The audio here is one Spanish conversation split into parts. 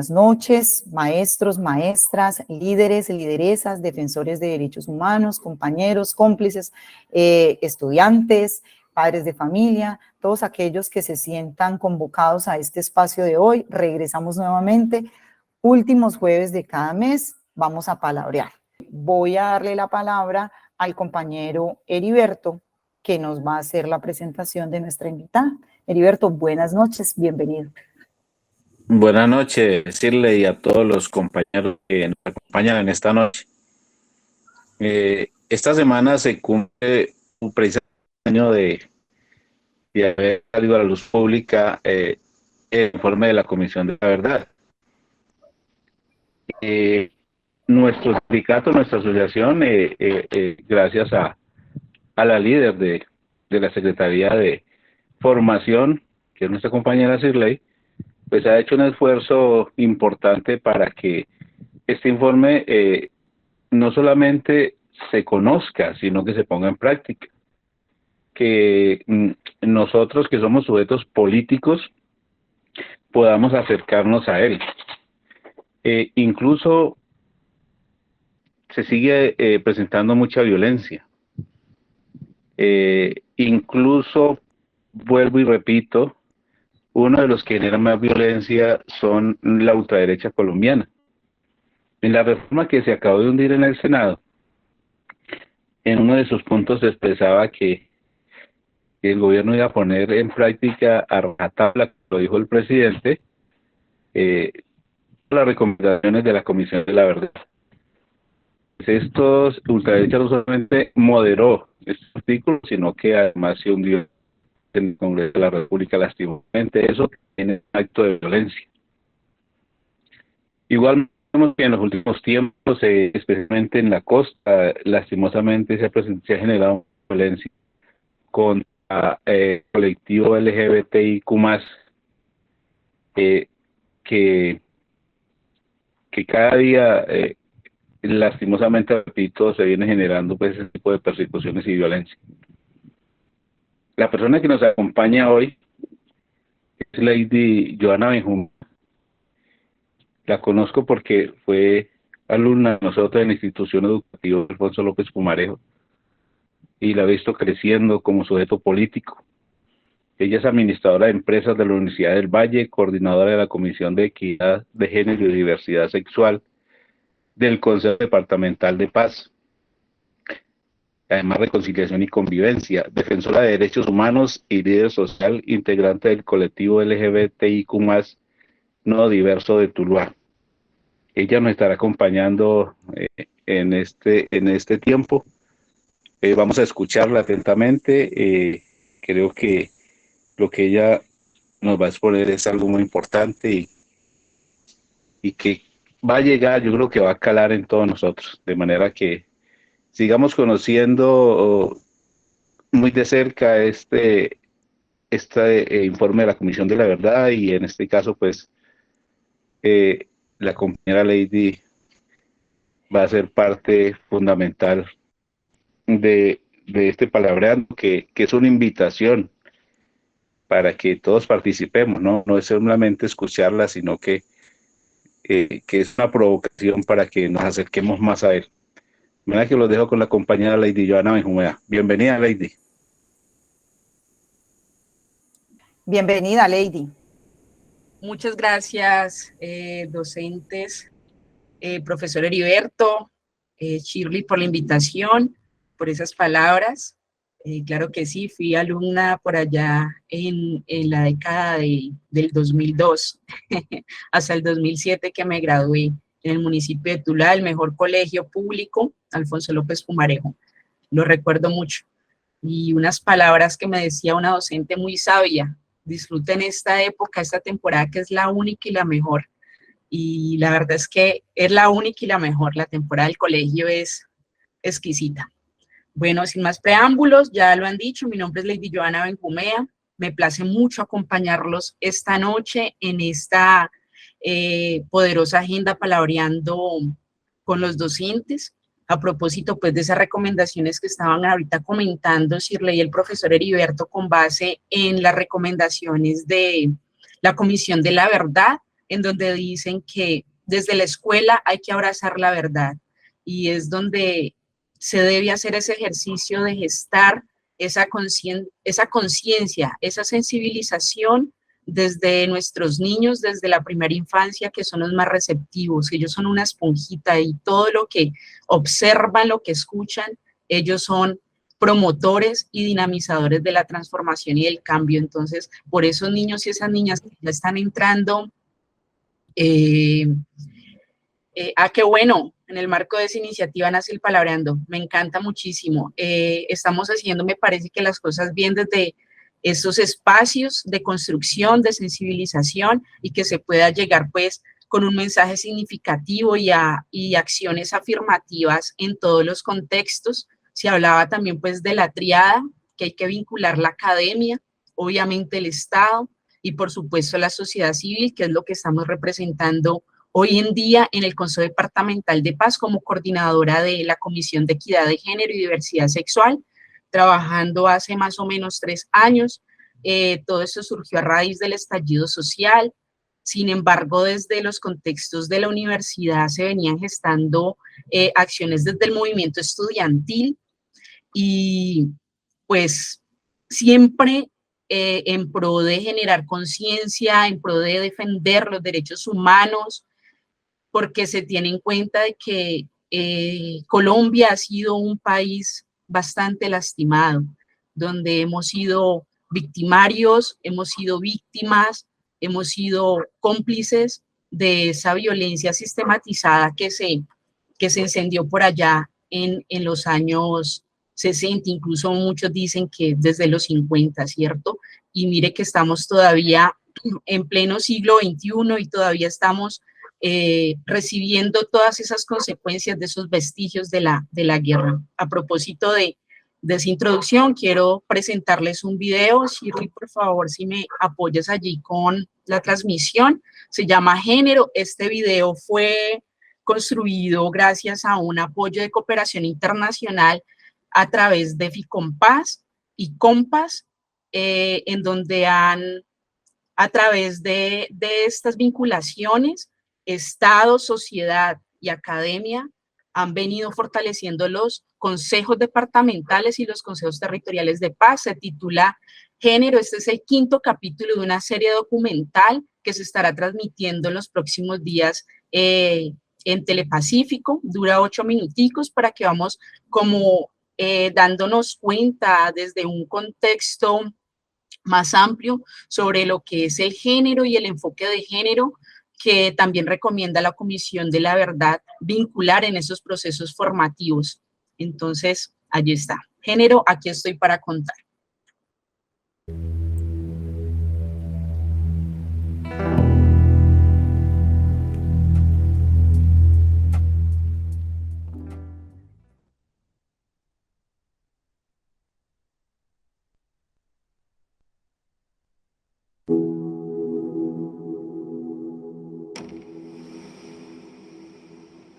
buenas noches, maestros, maestras, líderes, lideresas, defensores de derechos humanos, compañeros, cómplices, estudiantes, padres de familia, todos aquellos que se sientan convocados a este espacio de hoy. Regresamos nuevamente, últimos jueves de cada mes, vamos a palabrear. Voy a darle la palabra al compañero Heriberto, que nos va a hacer la presentación de nuestra invitada. Heriberto, buenas noches, bienvenido. Buenas noches, decirle y a todos los compañeros que nos acompañan en esta noche. Esta semana se cumple un preciso año de haber salido a la luz pública el informe de la Comisión de la Verdad. Nuestro sindicato, nuestra asociación, gracias a la líder de la Secretaría de Formación, que es nuestra compañera Cirley, pues ha hecho un esfuerzo importante para que este informe no solamente se conozca, sino que se ponga en práctica. Que nosotros, que somos sujetos políticos, podamos acercarnos a él. Incluso se sigue presentando mucha violencia. Incluso, vuelvo y repito, uno de los que genera más violencia son la ultraderecha colombiana. En la reforma que se acabó de hundir en el Senado, en uno de sus puntos se expresaba que el gobierno iba a poner en práctica a rajatabla, lo dijo el presidente, las recomendaciones de la Comisión de la Verdad. Estos ultraderechas no solamente moderó este artículo, sino que además se hundió en el Congreso de la República, lastimosamente. Eso tiene un acto de violencia. Igual vemos que en los últimos tiempos, especialmente en la costa, lastimosamente se ha generado violencia contra el colectivo LGBTIQ+, que cada día, lastimosamente, repito, se viene generando pues ese tipo de persecuciones y violencia. La persona que nos acompaña hoy es Lady Joana Benjumea. La conozco porque fue alumna de nosotros en la institución educativa Alfonso López Pumarejo y la he visto creciendo como sujeto político. Ella es administradora de empresas de la Universidad del Valle, coordinadora de la Comisión de Equidad de Género y Diversidad Sexual del Consejo Departamental de Paz. Además, Reconciliación y Convivencia, defensora de derechos humanos y líder social, integrante del colectivo LGBTIQ+, no diverso de Tuluá. Ella nos estará acompañando en este tiempo. Vamos a escucharla atentamente. Creo que lo que ella nos va a exponer es algo muy importante y que va a llegar, yo creo que va a calar en todos nosotros, de manera que sigamos conociendo muy de cerca este informe de la Comisión de la Verdad y en este caso pues la compañera Lady va a ser parte fundamental de este palabreando que es una invitación para que todos participemos, no es solamente escucharla, sino que es una provocación para que nos acerquemos más a él. Mira que los dejo con la compañera Lady Joana Benjumea. Bienvenida, Lady. Bienvenida, Lady. Muchas gracias, docentes, profesor Heriberto, Shirley, por la invitación, por esas palabras. Claro que sí, fui alumna por allá en la década del 2002, hasta el 2007 que me gradué en el municipio de Tuluá, el mejor colegio público, Alfonso López Pumarejo. Lo recuerdo mucho. Y unas palabras que me decía una docente muy sabia: disfruten esta época, esta temporada, que es la única y la mejor. Y la verdad es que es la única y la mejor. La temporada del colegio es exquisita. Bueno, sin más preámbulos, ya lo han dicho, mi nombre es Lady Joana Benjumea. Me place mucho acompañarlos esta noche en esta poderosa agenda palabreando con los docentes. A propósito, pues, de esas recomendaciones que estaban ahorita comentando Shirley y el profesor Heriberto, con base en las recomendaciones de la Comisión de la Verdad, en donde dicen que desde la escuela hay que abrazar la verdad, y es donde se debe hacer ese ejercicio de gestar esa conciencia, esa sensibilización desde nuestros niños, desde la primera infancia, que son los más receptivos. Ellos son una esponjita y todo lo que observan, lo que escuchan, ellos son promotores y dinamizadores de la transformación y del cambio. Entonces, por esos niños y esas niñas que ya están entrando, qué bueno, en el marco de esa iniciativa nace el Palabreando, me encanta muchísimo. Estamos haciendo, me parece que las cosas bien desde esos espacios de construcción, de sensibilización, y que se pueda llegar pues con un mensaje significativo y acciones afirmativas en todos los contextos. Se hablaba también pues de la triada, que hay que vincular la academia, obviamente el Estado y por supuesto la sociedad civil, que es lo que estamos representando hoy en día en el Consejo Departamental de Paz como coordinadora de la Comisión de Equidad de Género y Diversidad Sexual, trabajando hace más o menos 3 años. Todo esto surgió a raíz del estallido social. Sin embargo, desde los contextos de la universidad se venían gestando acciones desde el movimiento estudiantil y pues siempre en pro de generar conciencia, en pro de defender los derechos humanos, porque se tiene en cuenta de que Colombia ha sido un país bastante lastimado, donde hemos sido victimarios, hemos sido víctimas, hemos sido cómplices de esa violencia sistematizada que se encendió por allá en los años 60, incluso muchos dicen que desde los 50, ¿cierto? Y mire que estamos todavía en pleno siglo XXI y todavía estamos recibiendo todas esas consecuencias de esos vestigios de la guerra. A propósito de esa introducción, quiero presentarles un video. Shirley, por favor, si me apoyas allí con la transmisión. Se llama Género. Este video fue construido gracias a un apoyo de cooperación internacional a través de FICOMPAS y COMPAS, en donde a través de estas vinculaciones, Estado, sociedad y academia han venido fortaleciendo los consejos departamentales y los consejos territoriales de paz. Se titula Género. Este es el 5º capítulo de una serie documental que se estará transmitiendo en los próximos días en Telepacífico. Dura 8 minuticos para que vamos como dándonos cuenta desde un contexto más amplio sobre lo que es el género y el enfoque de género, que también recomienda la Comisión de la Verdad vincular en esos procesos formativos. Entonces, allí está. Género, aquí estoy para contar.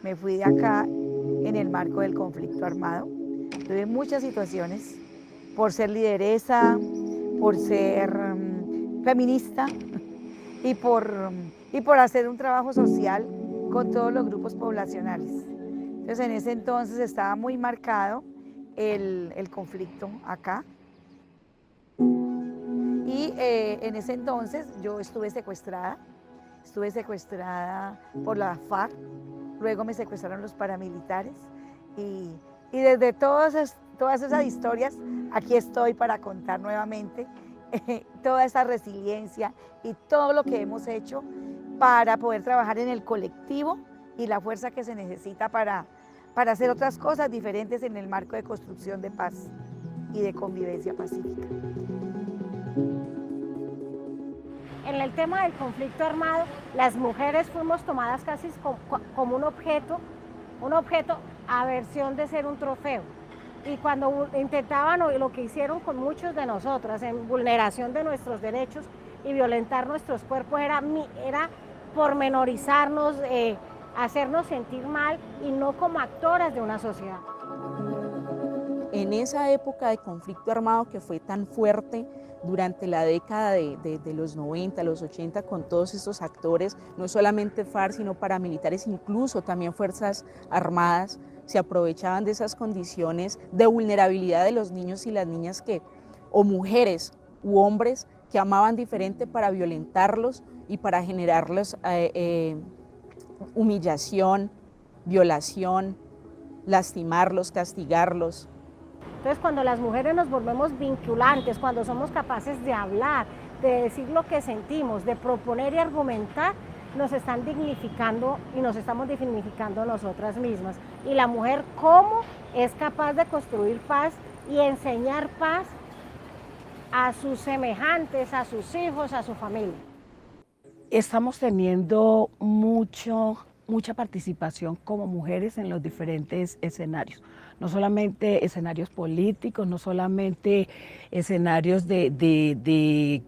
Me fui de acá en el marco del conflicto armado. Tuve muchas situaciones por ser lideresa, por ser feminista y por hacer un trabajo social con todos los grupos poblacionales. Entonces, en ese entonces estaba muy marcado el conflicto acá. Y en ese entonces yo estuve secuestrada por la FARC. Luego me secuestraron los paramilitares y desde todas esas historias, aquí estoy para contar nuevamente toda esa resiliencia y todo lo que hemos hecho para poder trabajar en el colectivo y la fuerza que se necesita para hacer otras cosas diferentes en el marco de construcción de paz y de convivencia pacífica. En el tema del conflicto armado, las mujeres fuimos tomadas casi como un objeto a versión de ser un trofeo. Y cuando intentaban, o lo que hicieron con muchos de nosotras, en vulneración de nuestros derechos y violentar nuestros cuerpos, era pormenorizarnos, hacernos sentir mal y no como actoras de una sociedad. en esa época de conflicto armado que fue tan fuerte durante la década de los 90, los 80, con todos estos actores, no solamente FARC, sino paramilitares, incluso también Fuerzas Armadas, se aprovechaban de esas condiciones de vulnerabilidad de los niños y las niñas o mujeres u hombres que amaban diferente para violentarlos y para generarles humillación, violación, lastimarlos, castigarlos. Entonces, cuando las mujeres nos volvemos vinculantes, cuando somos capaces de hablar, de decir lo que sentimos, de proponer y argumentar, nos están dignificando y nos estamos dignificando nosotras mismas. Y la mujer, ¿cómo es capaz de construir paz y enseñar paz a sus semejantes, a sus hijos, a su familia? Estamos teniendo mucha participación como mujeres en los diferentes escenarios, no solamente escenarios políticos, no solamente escenarios de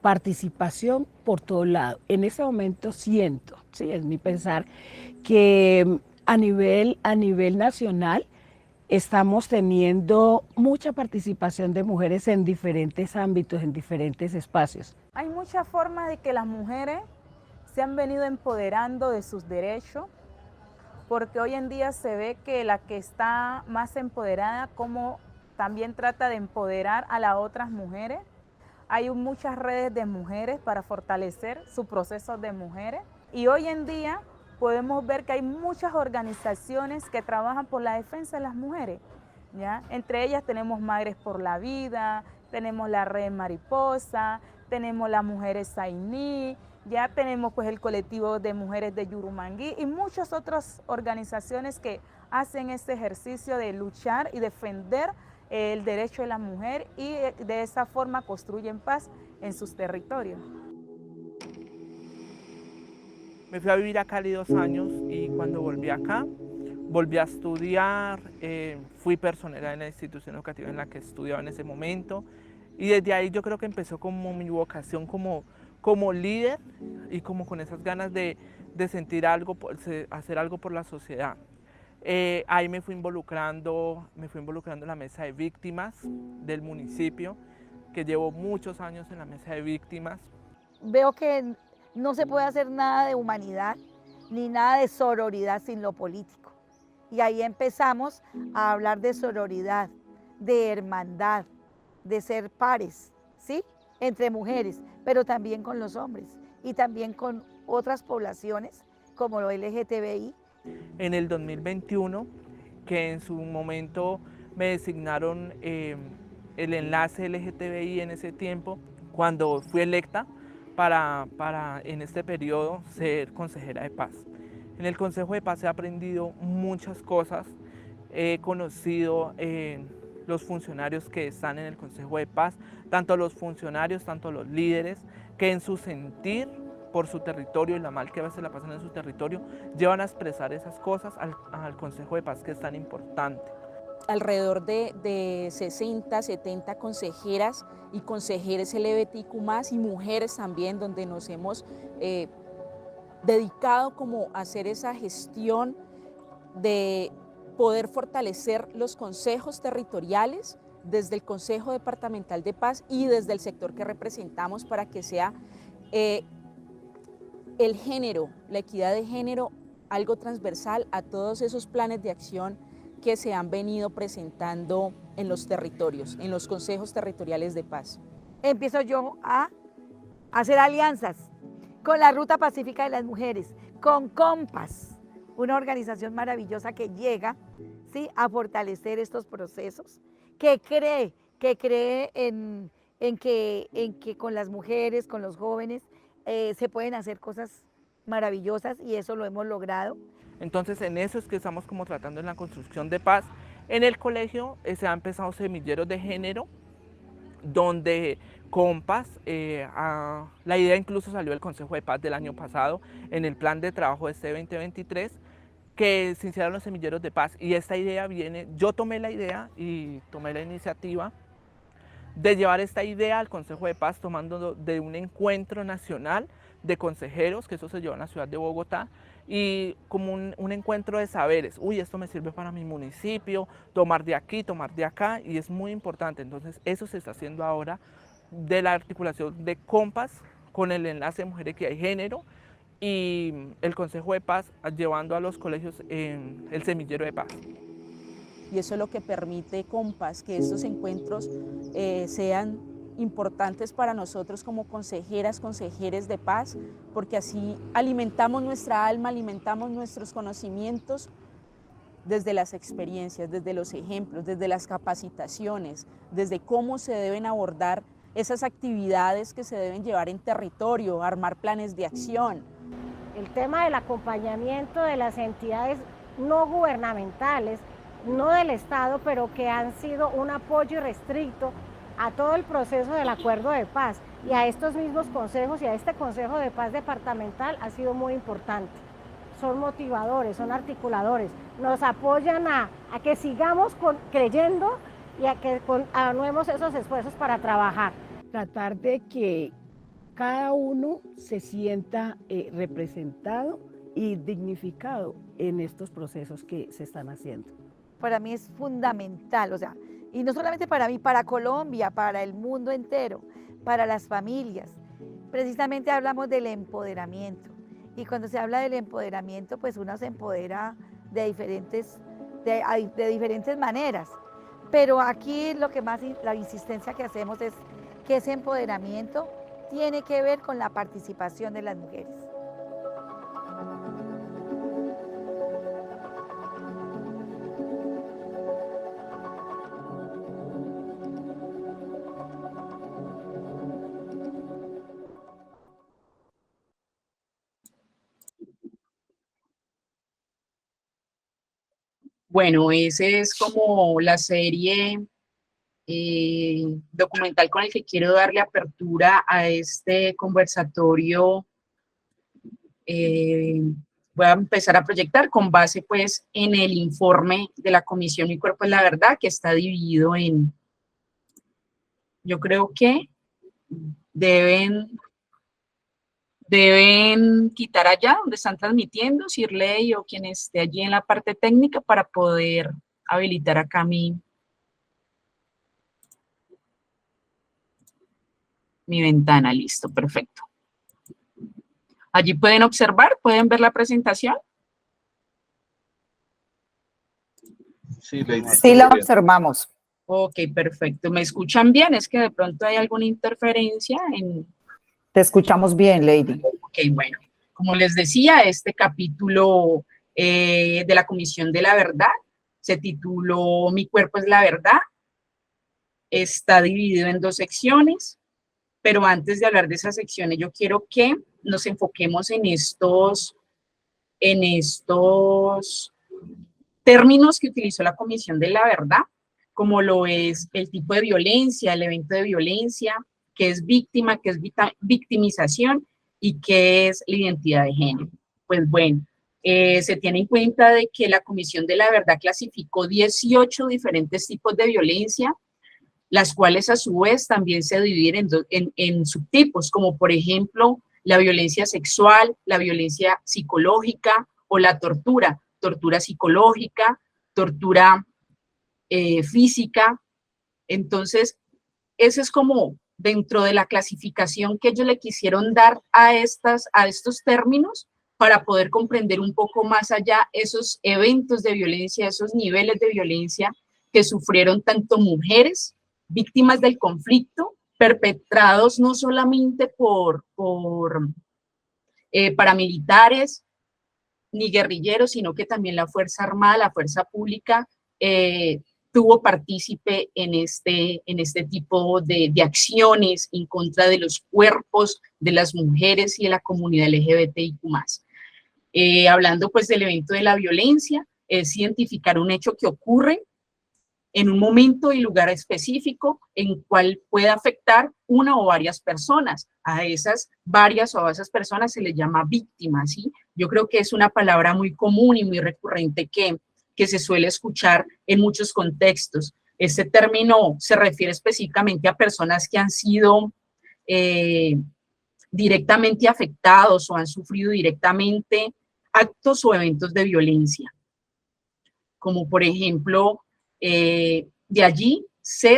participación por todo lado. En este momento siento, sí, es mi pensar, que a nivel nacional estamos teniendo mucha participación de mujeres en diferentes ámbitos, en diferentes espacios. Hay muchas formas de que las mujeres se han venido empoderando de sus derechos, porque hoy en día se ve que la que está más empoderada, como también trata de empoderar a las otras mujeres. Hay muchas redes de mujeres para fortalecer su proceso de mujeres, y hoy en día podemos ver que hay muchas organizaciones que trabajan por la defensa de las mujeres, ¿ya? Entre ellas tenemos Madres por la Vida, tenemos la Red Mariposa, tenemos las Mujeres Sainí, ya tenemos pues el colectivo de mujeres de Yurumangui y muchas otras organizaciones que hacen este ejercicio de luchar y defender el derecho de la mujer, y de esa forma construyen paz en sus territorios. Me fui a vivir a Cali 2 años y cuando volví acá, volví a estudiar, fui personera en la institución educativa en la que estudiaba en ese momento, y desde ahí yo creo que empezó como mi vocación como líder y como con esas ganas de sentir algo, hacer algo por la sociedad. Ahí me fui involucrando en la mesa de víctimas del municipio, que llevo muchos años en la mesa de víctimas. Veo que no se puede hacer nada de humanidad ni nada de sororidad sin lo político. Y ahí empezamos a hablar de sororidad, de hermandad, de ser pares, ¿sí? Entre mujeres, pero también con los hombres y también con otras poblaciones como lo LGTBI. En el 2021, que en su momento me designaron el enlace LGTBI en ese tiempo, cuando fui electa para en este periodo ser consejera de paz. En el Consejo de Paz he aprendido muchas cosas, he conocido los funcionarios que están en el Consejo de Paz, tanto los funcionarios, tanto los líderes, que en su sentir por su territorio y la mal que a veces la pasan en su territorio, llevan a expresar esas cosas al Consejo de Paz, que es tan importante. Alrededor de 60, 70 consejeras y consejeros LGBTIQ+, y mujeres también, donde nos hemos dedicado como a hacer esa gestión de poder fortalecer los consejos territoriales desde el Consejo Departamental de Paz y desde el sector que representamos, para que sea el género, la equidad de género, algo transversal a todos esos planes de acción que se han venido presentando en los territorios, en los consejos territoriales de paz. Empiezo yo a hacer alianzas con la Ruta Pacífica de las Mujeres, con Compas, una organización maravillosa que llega, ¿sí?, a fortalecer estos procesos, que cree en que con las mujeres, con los jóvenes, se pueden hacer cosas maravillosas, y eso lo hemos logrado. Entonces en eso es que estamos como tratando en la construcción de paz. En el colegio se han empezado semilleros de género, donde Compas, la idea incluso salió del Consejo de Paz del año pasado, en el plan de trabajo de este 2023, que se hicieron los semilleros de paz, y esta idea viene, yo tomé la idea y tomé la iniciativa de llevar esta idea al Consejo de Paz, tomando de un encuentro nacional de consejeros, que eso se llevó en la ciudad de Bogotá, y como un encuentro de saberes. Uy, esto me sirve para mi municipio, tomar de aquí, tomar de acá, y es muy importante. Entonces eso se está haciendo ahora de la articulación de Compass con el enlace de Mujer, Equidad y Género y el Consejo de Paz, llevando a los colegios en el semillero de paz. Y eso es lo que permite Compass, que estos encuentros sean importantes para nosotros como consejeras, consejeres de paz, porque así alimentamos nuestra alma, alimentamos nuestros conocimientos desde las experiencias, desde los ejemplos, desde las capacitaciones, desde cómo se deben abordar esas actividades que se deben llevar en territorio, armar planes de acción. El tema del acompañamiento de las entidades no gubernamentales, no del Estado, pero que han sido un apoyo irrestricto a todo el proceso del acuerdo de paz y a estos mismos consejos y a este Consejo de Paz departamental ha sido muy importante. Son motivadores, son articuladores, nos apoyan a que sigamos creyendo y a que continuemos esos esfuerzos para trabajar. Tratar de que cada uno se sienta representado y dignificado en estos procesos que se están haciendo. Para mí es fundamental, o sea, y no solamente para mí, para Colombia, para el mundo entero, para las familias. Precisamente hablamos del empoderamiento. Y cuando se habla del empoderamiento, pues uno se empodera de diferentes maneras. Pero aquí lo que más, la insistencia que hacemos es que ese empoderamiento tiene que ver con la participación de las mujeres. Bueno, ese es como la serie documental con el que quiero darle apertura a este conversatorio. Voy a empezar a proyectar con base pues en el informe de la Comisión Mi Cuerpo es la Verdad, que está dividido en, yo creo que deben quitar allá donde están transmitiendo, Sirley o quien esté allí en la parte técnica para poder habilitar acá mi ventana. Listo, perfecto. Allí pueden observar, pueden ver la presentación. Sí, Sí, la observamos. Ok, perfecto. ¿Me escuchan bien? Es que de pronto hay alguna interferencia en... Te escuchamos bien, Lady. Ok, bueno. Como les decía, este capítulo de la Comisión de la Verdad se tituló Mi Cuerpo es la Verdad. Está dividido en 2 secciones, pero antes de hablar de esas secciones, yo quiero que nos enfoquemos en estos términos que utilizó la Comisión de la Verdad, como lo es el tipo de violencia, el evento de violencia, qué es víctima, qué es victimización y qué es la identidad de género. Pues bueno, se tiene en cuenta de que la Comisión de la Verdad clasificó 18 diferentes tipos de violencia, las cuales a su vez también se dividen en subtipos, como por ejemplo la violencia sexual, la violencia psicológica o la tortura psicológica, tortura física. Entonces, ese es como dentro de la clasificación que ellos le quisieron dar a estos términos para poder comprender un poco más allá esos eventos de violencia, esos niveles de violencia que sufrieron tanto mujeres, víctimas del conflicto, perpetrados no solamente por paramilitares ni guerrilleros, sino que también la Fuerza Armada, la Fuerza Pública, tuvo partícipe en este tipo de acciones en contra de los cuerpos de las mujeres y de la comunidad LGBTIQ+. Hablando pues del evento de la violencia, es identificar un hecho que ocurre en un momento y lugar específico en cual puede afectar una o varias personas. A esas varias o a esas personas se les llama víctimas, ¿sí? Yo creo que es una palabra muy común y muy recurrente que se suele escuchar en muchos contextos. Este término se refiere específicamente a personas que han sido directamente afectados o han sufrido directamente actos o eventos de violencia. Como por ejemplo, de allí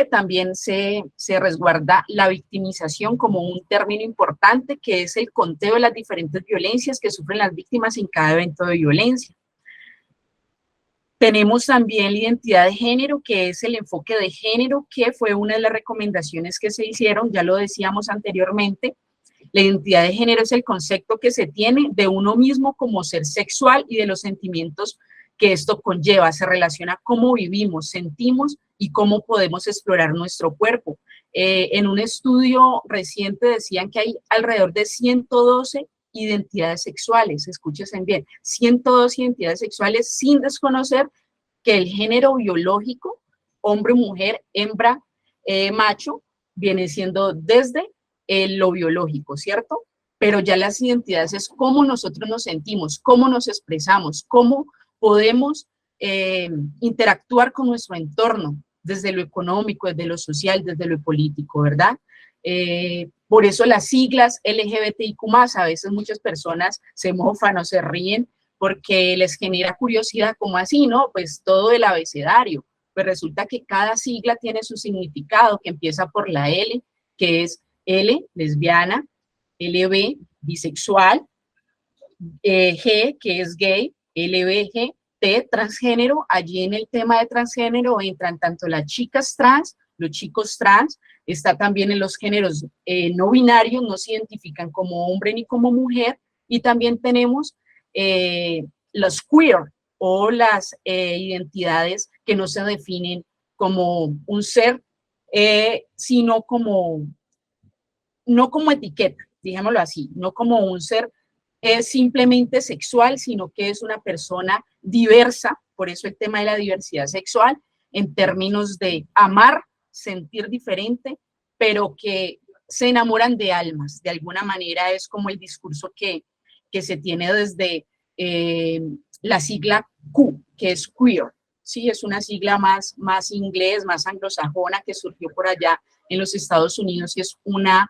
también se resguarda la victimización como un término importante, que es el conteo de las diferentes violencias que sufren las víctimas en cada evento de violencia. Tenemos también la identidad de género, que es el enfoque de género, que fue una de las recomendaciones que se hicieron, ya lo decíamos anteriormente. La identidad de género es el concepto que se tiene de uno mismo como ser sexual y de los sentimientos que esto conlleva. Se relaciona cómo vivimos, sentimos y cómo podemos explorar nuestro cuerpo. En un estudio reciente decían que hay alrededor de 112 identidades sexuales, escúchense bien, 112 identidades sexuales, sin desconocer que el género biológico, hombre, mujer, hembra, macho, viene siendo desde lo biológico, ¿cierto? Pero ya las identidades es cómo nosotros nos sentimos, cómo nos expresamos, cómo podemos interactuar con nuestro entorno, desde lo económico, desde lo social, desde lo político, ¿verdad? Por eso las siglas LGBTIQ+, a veces muchas personas se mofan o se ríen porque les genera curiosidad, ¿cómo así, no? Pues todo el abecedario. Pues resulta que cada sigla tiene su significado, que empieza por la L, que es L, lesbiana, LB, bisexual, G, que es gay, LBG, T, transgénero. Allí en el tema de transgénero entran tanto las chicas trans, los chicos trans, está también en los géneros no binarios, no se identifican como hombre ni como mujer, y también tenemos los queer, o las identidades que no se definen como un ser, sino como, no como etiqueta, digámoslo así, no como un ser simplemente sexual, sino que es una persona diversa, por eso el tema de la diversidad sexual, en términos de amar, sentir diferente, pero que se enamoran de almas. De alguna manera es como el discurso que se tiene desde la sigla Q, que es queer. Sí, es una sigla más inglés, más anglosajona, que surgió por allá en los Estados Unidos, y es una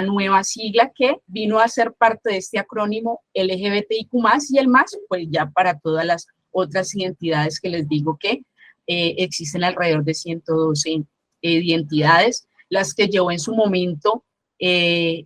nueva sigla que vino a ser parte de este acrónimo LGBTIQ+, y el más, pues ya para todas las otras identidades que les digo que existen alrededor de 112 identidades, las que llevó en su momento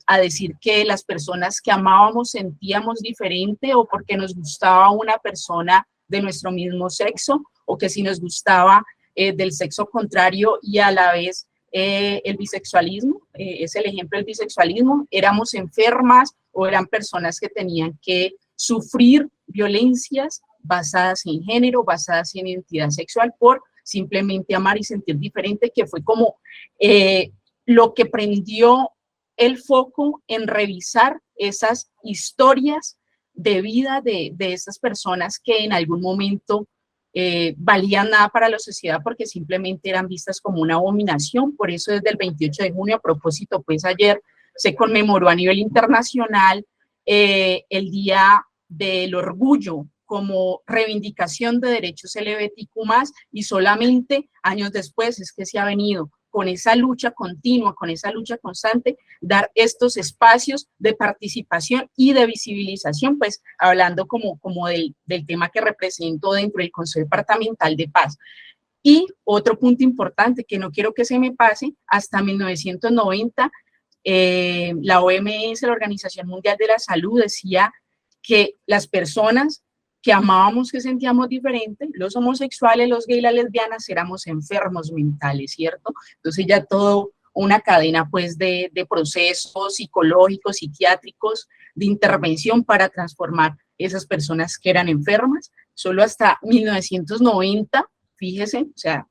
a decir que las personas que amábamos sentíamos diferente, o porque nos gustaba una persona de nuestro mismo sexo, o que si nos gustaba del sexo contrario, y a la vez el bisexualismo, es el ejemplo del bisexualismo, éramos enfermas o eran personas que tenían que sufrir violencias basadas en género, basadas en identidad sexual, por simplemente amar y sentir diferente, que fue como lo que prendió el foco en revisar esas historias de vida de esas personas que en algún momento valían nada para la sociedad, porque simplemente eran vistas como una abominación. Por eso desde el 28 de junio, a propósito, pues ayer se conmemoró a nivel internacional el Día del Orgullo como reivindicación de derechos LGBTIQ+, y solamente años después es que se ha venido con esa lucha continua, con esa lucha constante, dar estos espacios de participación y de visibilización, pues hablando como del tema que represento dentro del Consejo Departamental de Paz. Y otro punto importante que no quiero que se me pase, hasta 1990, la OMS, la Organización Mundial de la Salud, decía que las personas que amábamos, que sentíamos diferente, los homosexuales, los gays, las lesbianas, éramos enfermos mentales, ¿cierto? Entonces ya todo una cadena pues de procesos psicológicos, psiquiátricos, de intervención para transformar esas personas que eran enfermas. Solo hasta 1990, fíjese, o sea,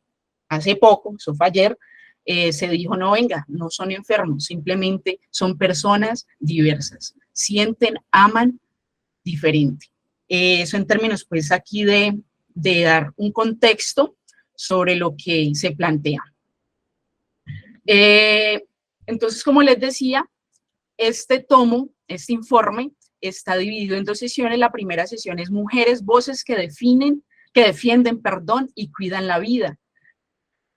hace poco, eso fue ayer, se dijo, no, venga, no son enfermos, simplemente son personas diversas, sienten, aman diferente. Eso en términos, pues, aquí de dar un contexto sobre lo que se plantea. Entonces, como les decía, este informe está dividido en dos sesiones. La primera sesión es Mujeres, voces que defienden, y cuidan la vida.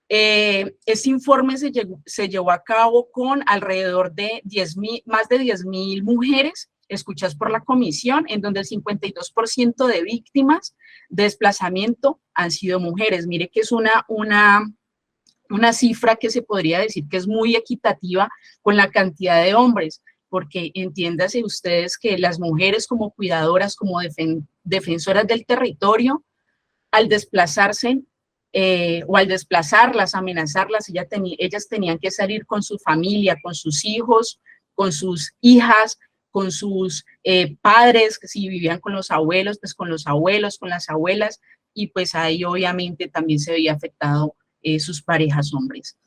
Este informe se llevó a cabo con alrededor de más de 10.000 mujeres escuchadas por la comisión, en donde el 52% de víctimas de desplazamiento han sido mujeres. Mire que es una cifra que se podría decir que es muy equitativa con la cantidad de hombres, porque entiéndase ustedes que las mujeres como cuidadoras, como defensoras del territorio, al desplazarse o al desplazarlas, amenazarlas, ellas tenían que salir con su familia, con sus hijos, con sus hijas, con sus padres, que si vivían con los abuelos, pues con los abuelos, con las abuelas, y pues ahí obviamente también se veía afectado sus parejas hombres.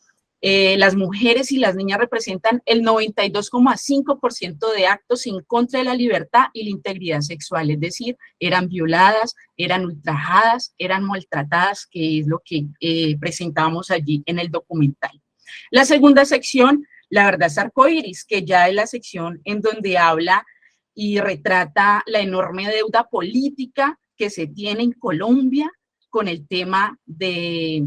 Las mujeres y las niñas representan el 92,5% de actos en contra de la libertad y la integridad sexual, es decir, eran violadas, eran ultrajadas, eran maltratadas, que es lo que presentábamos allí en el documental. La segunda sección, la verdad es arcoíris, que ya es la sección en donde habla y retrata la enorme deuda política que se tiene en Colombia con el tema de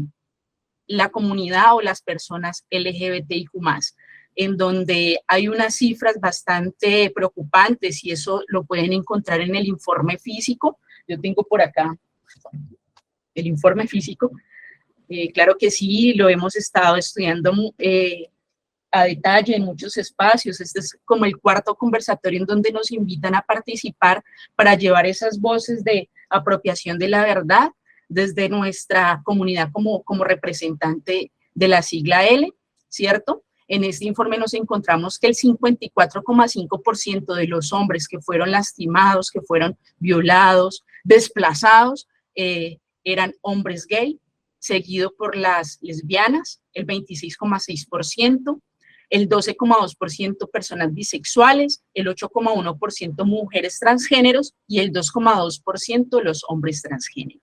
la comunidad o las personas LGBTIQ+, en donde hay unas cifras bastante preocupantes y eso lo pueden encontrar en el informe físico. Yo tengo por acá el informe físico. Claro que sí, lo hemos estado estudiando a detalle en muchos espacios. Este es como el cuarto conversatorio en donde nos invitan a participar para llevar esas voces de apropiación de la verdad desde nuestra comunidad como representante de la sigla L, ¿cierto? En este informe nos encontramos que el 54,5% de los hombres que fueron lastimados, que fueron violados, desplazados, eran hombres gay, seguido por las lesbianas, el 26,6%, el 12,2% personas bisexuales, el 8,1% mujeres transgéneros y el 2,2% los hombres transgéneros.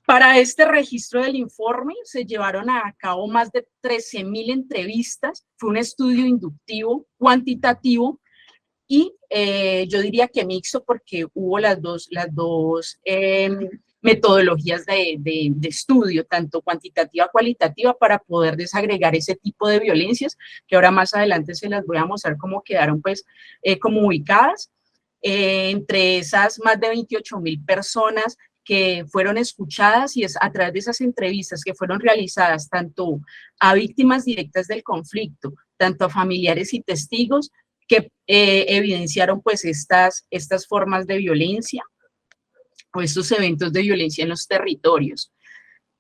Para este registro del informe se llevaron a cabo más de 13.000 entrevistas, fue un estudio inductivo, cuantitativo y yo diría que mixto porque hubo las dos metodologías de estudio, tanto cuantitativa, cualitativa, para poder desagregar ese tipo de violencias, que ahora más adelante se las voy a mostrar cómo quedaron pues como ubicadas. Entre esas más de 28.000 personas que fueron escuchadas y es a través de esas entrevistas que fueron realizadas tanto a víctimas directas del conflicto, tanto a familiares y testigos que evidenciaron pues estas formas de violencia o estos eventos de violencia en los territorios.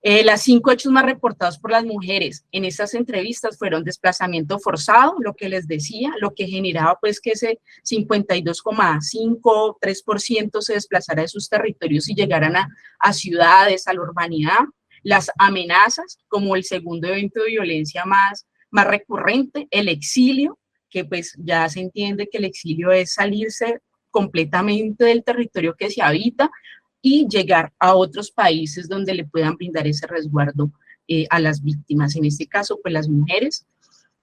Las 5 hechos más reportados por las mujeres en estas entrevistas fueron desplazamiento forzado, lo que les decía, lo que generaba pues que ese 52,5, 3% se desplazara de sus territorios y llegaran a ciudades, a la urbanidad. Las amenazas, como el segundo evento de violencia más recurrente, el exilio, que pues ya se entiende que el exilio es salirse completamente del territorio que se habita y llegar a otros países donde le puedan brindar ese resguardo a las víctimas, en este caso, pues las mujeres.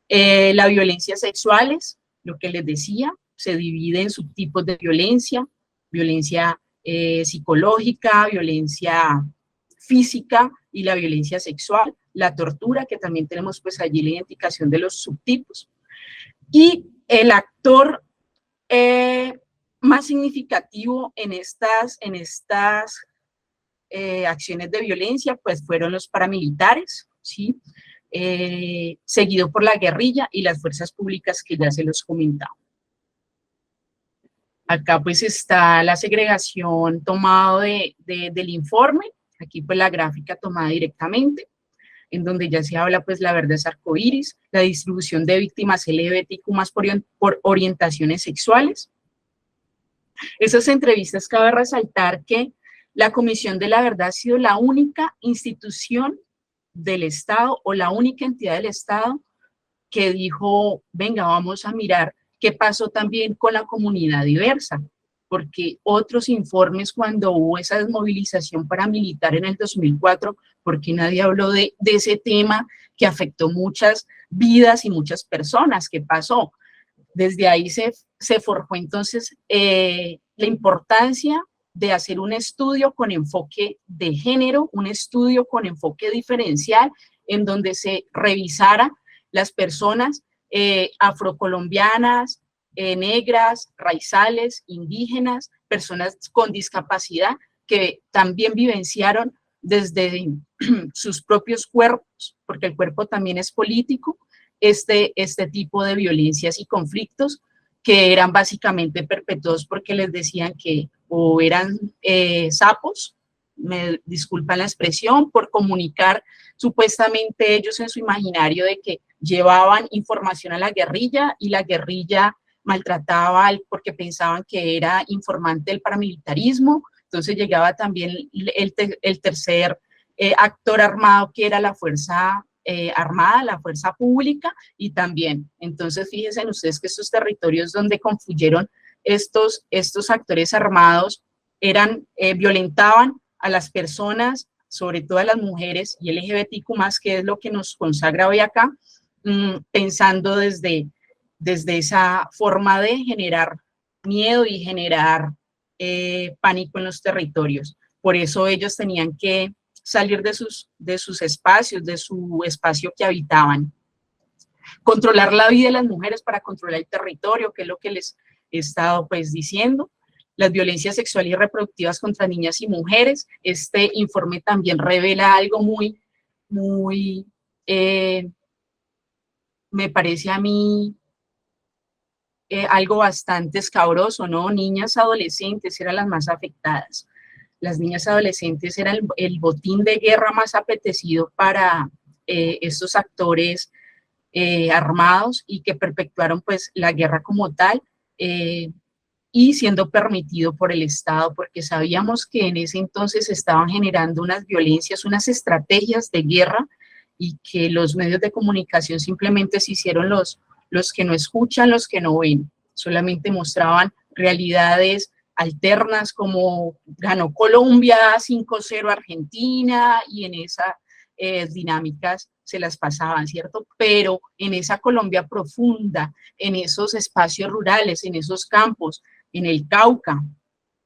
La violencia sexuales, lo que les decía, se divide en subtipos de violencia, violencia psicológica, violencia física y la violencia sexual, la tortura, que también tenemos pues allí la identificación de los subtipos. Y el actor más significativo en estas acciones de violencia, pues fueron los paramilitares, ¿sí? Seguido por la guerrilla y las fuerzas públicas que ya se los comentaba. Acá pues está la segregación tomada del informe, aquí pues la gráfica tomada directamente, en donde ya se habla pues la verdad es arcoíris, la distribución de víctimas LGBTIQ+ por orientaciones sexuales. Esas entrevistas cabe resaltar que la Comisión de la Verdad ha sido la única institución del Estado o la única entidad del Estado que dijo, venga, vamos a mirar qué pasó también con la comunidad diversa, porque otros informes cuando hubo esa desmovilización paramilitar en el 2004, porque nadie habló de ese tema que afectó muchas vidas y muchas personas, ¿qué pasó? Desde ahí se forjó entonces la importancia de hacer un estudio con enfoque de género, un estudio con enfoque diferencial, en donde se revisara las personas afrocolombianas, negras, raizales, indígenas, personas con discapacidad que también vivenciaron desde sus propios cuerpos, porque el cuerpo también es político, este tipo de violencias y conflictos que eran básicamente perpetuados porque les decían que o eran sapos, me disculpan la expresión, por comunicar supuestamente ellos en su imaginario de que llevaban información a la guerrilla y la guerrilla maltrataba porque pensaban que era informante del paramilitarismo. Entonces llegaba también el tercer actor armado, que era la fuerza armada, la fuerza pública, y también, entonces fíjense ustedes que estos territorios donde confluyeron estos actores armados violentaban a las personas, sobre todo a las mujeres y LGBTQ+, que es lo que nos consagra hoy acá, pensando desde esa forma de generar miedo y generar pánico en los territorios. Por eso ellos tenían que salir de sus espacios, de su espacio que habitaban. Controlar la vida de las mujeres para controlar el territorio, que es lo que les he estado pues diciendo. Las violencias sexuales y reproductivas contra niñas y mujeres. Este informe también revela algo muy, me parece a mí, algo bastante escabroso, ¿no? Niñas, adolescentes eran las más afectadas. Las niñas adolescentes eran el botín de guerra más apetecido para estos actores armados y que perpetuaron pues la guerra como tal, y siendo permitido por el Estado, porque sabíamos que en ese entonces estaban generando unas violencias, unas estrategias de guerra, y que los medios de comunicación simplemente se hicieron los que no escuchan, los que no ven, solamente mostraban realidades alternas como ganó Colombia 5-0 Argentina, y en esas dinámicas se las pasaban, ¿cierto? Pero en esa Colombia profunda, en esos espacios rurales, en esos campos, en el Cauca,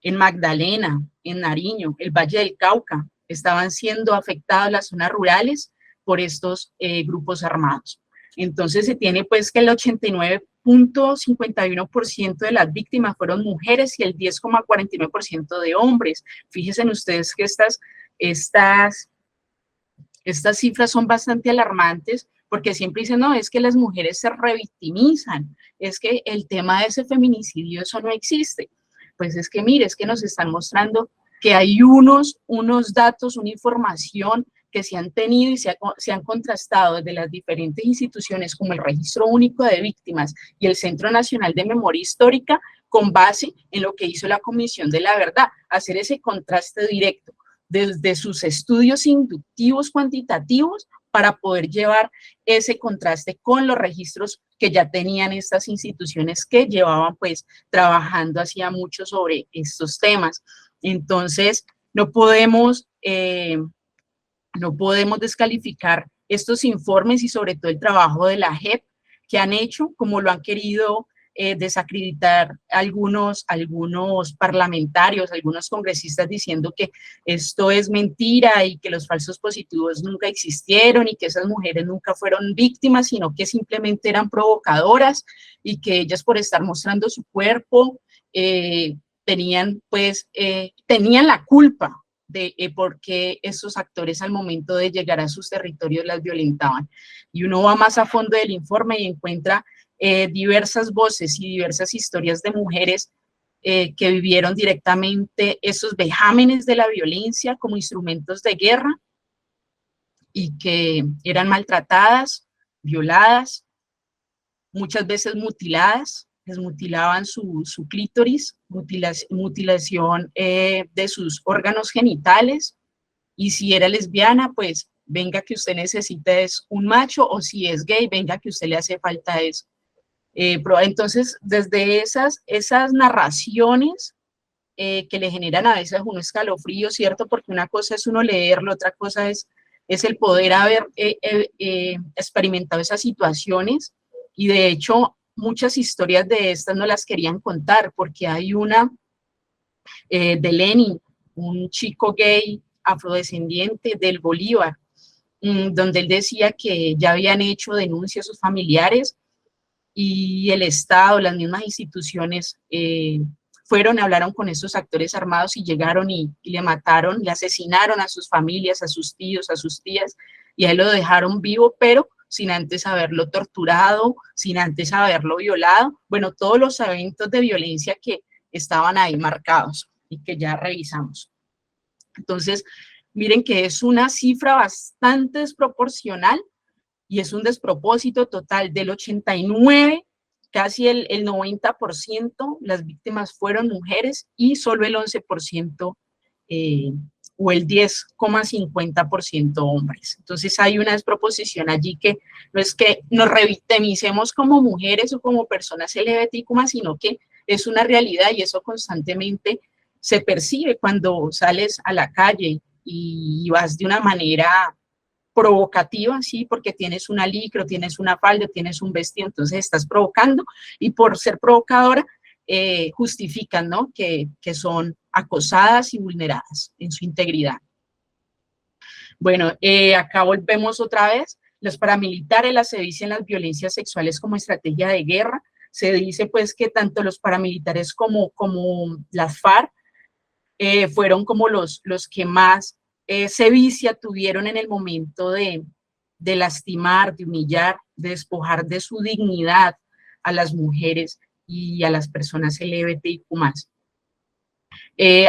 en Magdalena, en Nariño, el Valle del Cauca, estaban siendo afectadas las zonas rurales por estos grupos armados. Entonces se tiene pues que el 89.51% de las víctimas fueron mujeres y el 10.49% de hombres. Fíjense ustedes que estas cifras son bastante alarmantes, porque siempre dicen, no, es que las mujeres se revictimizan, es que el tema de ese feminicidio, eso no existe. Pues es que mire, es que nos están mostrando que hay unos datos, una información que se han tenido y se han contrastado desde las diferentes instituciones como el Registro Único de Víctimas y el Centro Nacional de Memoria Histórica, con base en lo que hizo la Comisión de la Verdad, hacer ese contraste directo desde sus estudios inductivos cuantitativos para poder llevar ese contraste con los registros que ya tenían estas instituciones que llevaban pues trabajando hacía mucho sobre estos temas. Entonces, no podemos descalificar estos informes y sobre todo el trabajo de la JEP que han hecho, como lo han querido desacreditar algunos parlamentarios, algunos congresistas, diciendo que esto es mentira y que los falsos positivos nunca existieron y que esas mujeres nunca fueron víctimas, sino que simplemente eran provocadoras y que ellas, por estar mostrando su cuerpo, tenían la culpa de por qué esos actores al momento de llegar a sus territorios las violentaban. Y uno va más a fondo del informe y encuentra diversas voces y diversas historias de mujeres que vivieron directamente esos vejámenes de la violencia como instrumentos de guerra y que eran maltratadas, violadas, muchas veces mutiladas, les mutilaban su clítoris, mutilación de sus órganos genitales, y si era lesbiana, pues venga que usted necesita es un macho, o si es gay, venga que usted le hace falta eso. Entonces, desde esas narraciones que le generan a veces un escalofrío, ¿cierto? Porque una cosa es uno leerlo, otra cosa es el poder haber experimentado esas situaciones, y de hecho muchas historias de estas no las querían contar porque hay una de Lenin, un chico gay afrodescendiente del Bolívar, donde él decía que ya habían hecho denuncias a sus familiares y el Estado, las mismas instituciones fueron, hablaron con estos actores armados y llegaron y le mataron, le asesinaron a sus familias, a sus tíos, a sus tías, y a él lo dejaron vivo, pero sin antes haberlo torturado, sin antes haberlo violado, bueno, todos los eventos de violencia que estaban ahí marcados y que ya revisamos. Entonces, miren que es una cifra bastante desproporcional y es un despropósito total. Del 89, casi el 90%, las víctimas fueron mujeres y solo el 11% o el 10,50% hombres. Entonces hay una desproposición allí que no es que nos revictimicemos como mujeres o como personas LGBTIQ+, sino que es una realidad y eso constantemente se percibe cuando sales a la calle y vas de una manera provocativa, ¿sí? Porque tienes una licra, tienes una falda, tienes un vestido, entonces estás provocando y por ser provocadora justifican, ¿no? Que son acosadas y vulneradas en su integridad. Bueno, acá volvemos otra vez. Los paramilitares las se dicen las violencias sexuales como estrategia de guerra. Se dice pues que tanto los paramilitares como las FARC fueron como los que más sevicia tuvieron en el momento de lastimar, de humillar, de despojar de su dignidad a las mujeres y a las personas LGBTIQ+.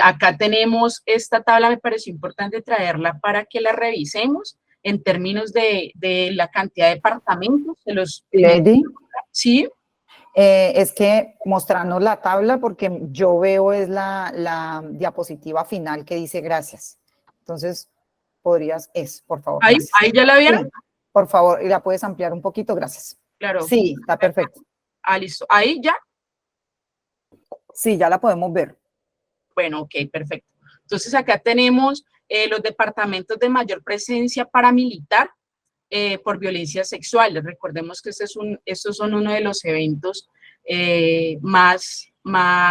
Acá tenemos esta tabla, me pareció importante traerla para que la revisemos en términos de la cantidad de departamentos. De los, Lady, ¿sí? Es que mostrarnos la tabla porque yo veo es la diapositiva final que dice gracias. Entonces, podrías, por favor. ¿Ahí ya la vieron? Sí, por favor, y la puedes ampliar un poquito, gracias. Claro. Sí, está perfecto. Listo. ¿Ahí ya? Sí, ya la podemos ver. Bueno, ok, perfecto. Entonces, acá tenemos los departamentos de mayor presencia paramilitar por violencia sexual. Recordemos que estos son uno de los eventos más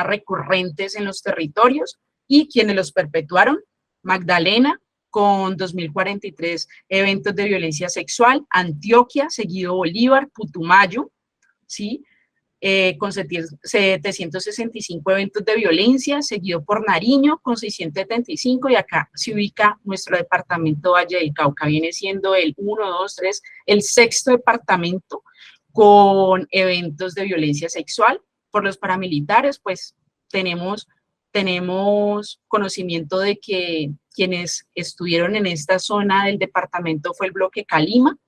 recurrentes en los territorios y quienes los perpetuaron: Magdalena, con 2.043 eventos de violencia sexual; Antioquia, seguido Bolívar; Putumayo, ¿sí? Con 765 eventos de violencia, seguido por Nariño con 675, y acá se ubica nuestro departamento Valle del Cauca, viene siendo el 1, 2, 3, el sexto departamento con eventos de violencia sexual. Por los paramilitares, pues tenemos conocimiento de que quienes estuvieron en esta zona del departamento fue el bloque Calima.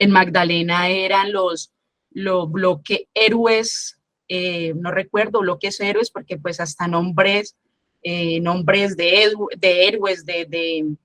En Magdalena eran los bloque héroes, no recuerdo, bloques héroes, porque pues hasta nombres de héroes, de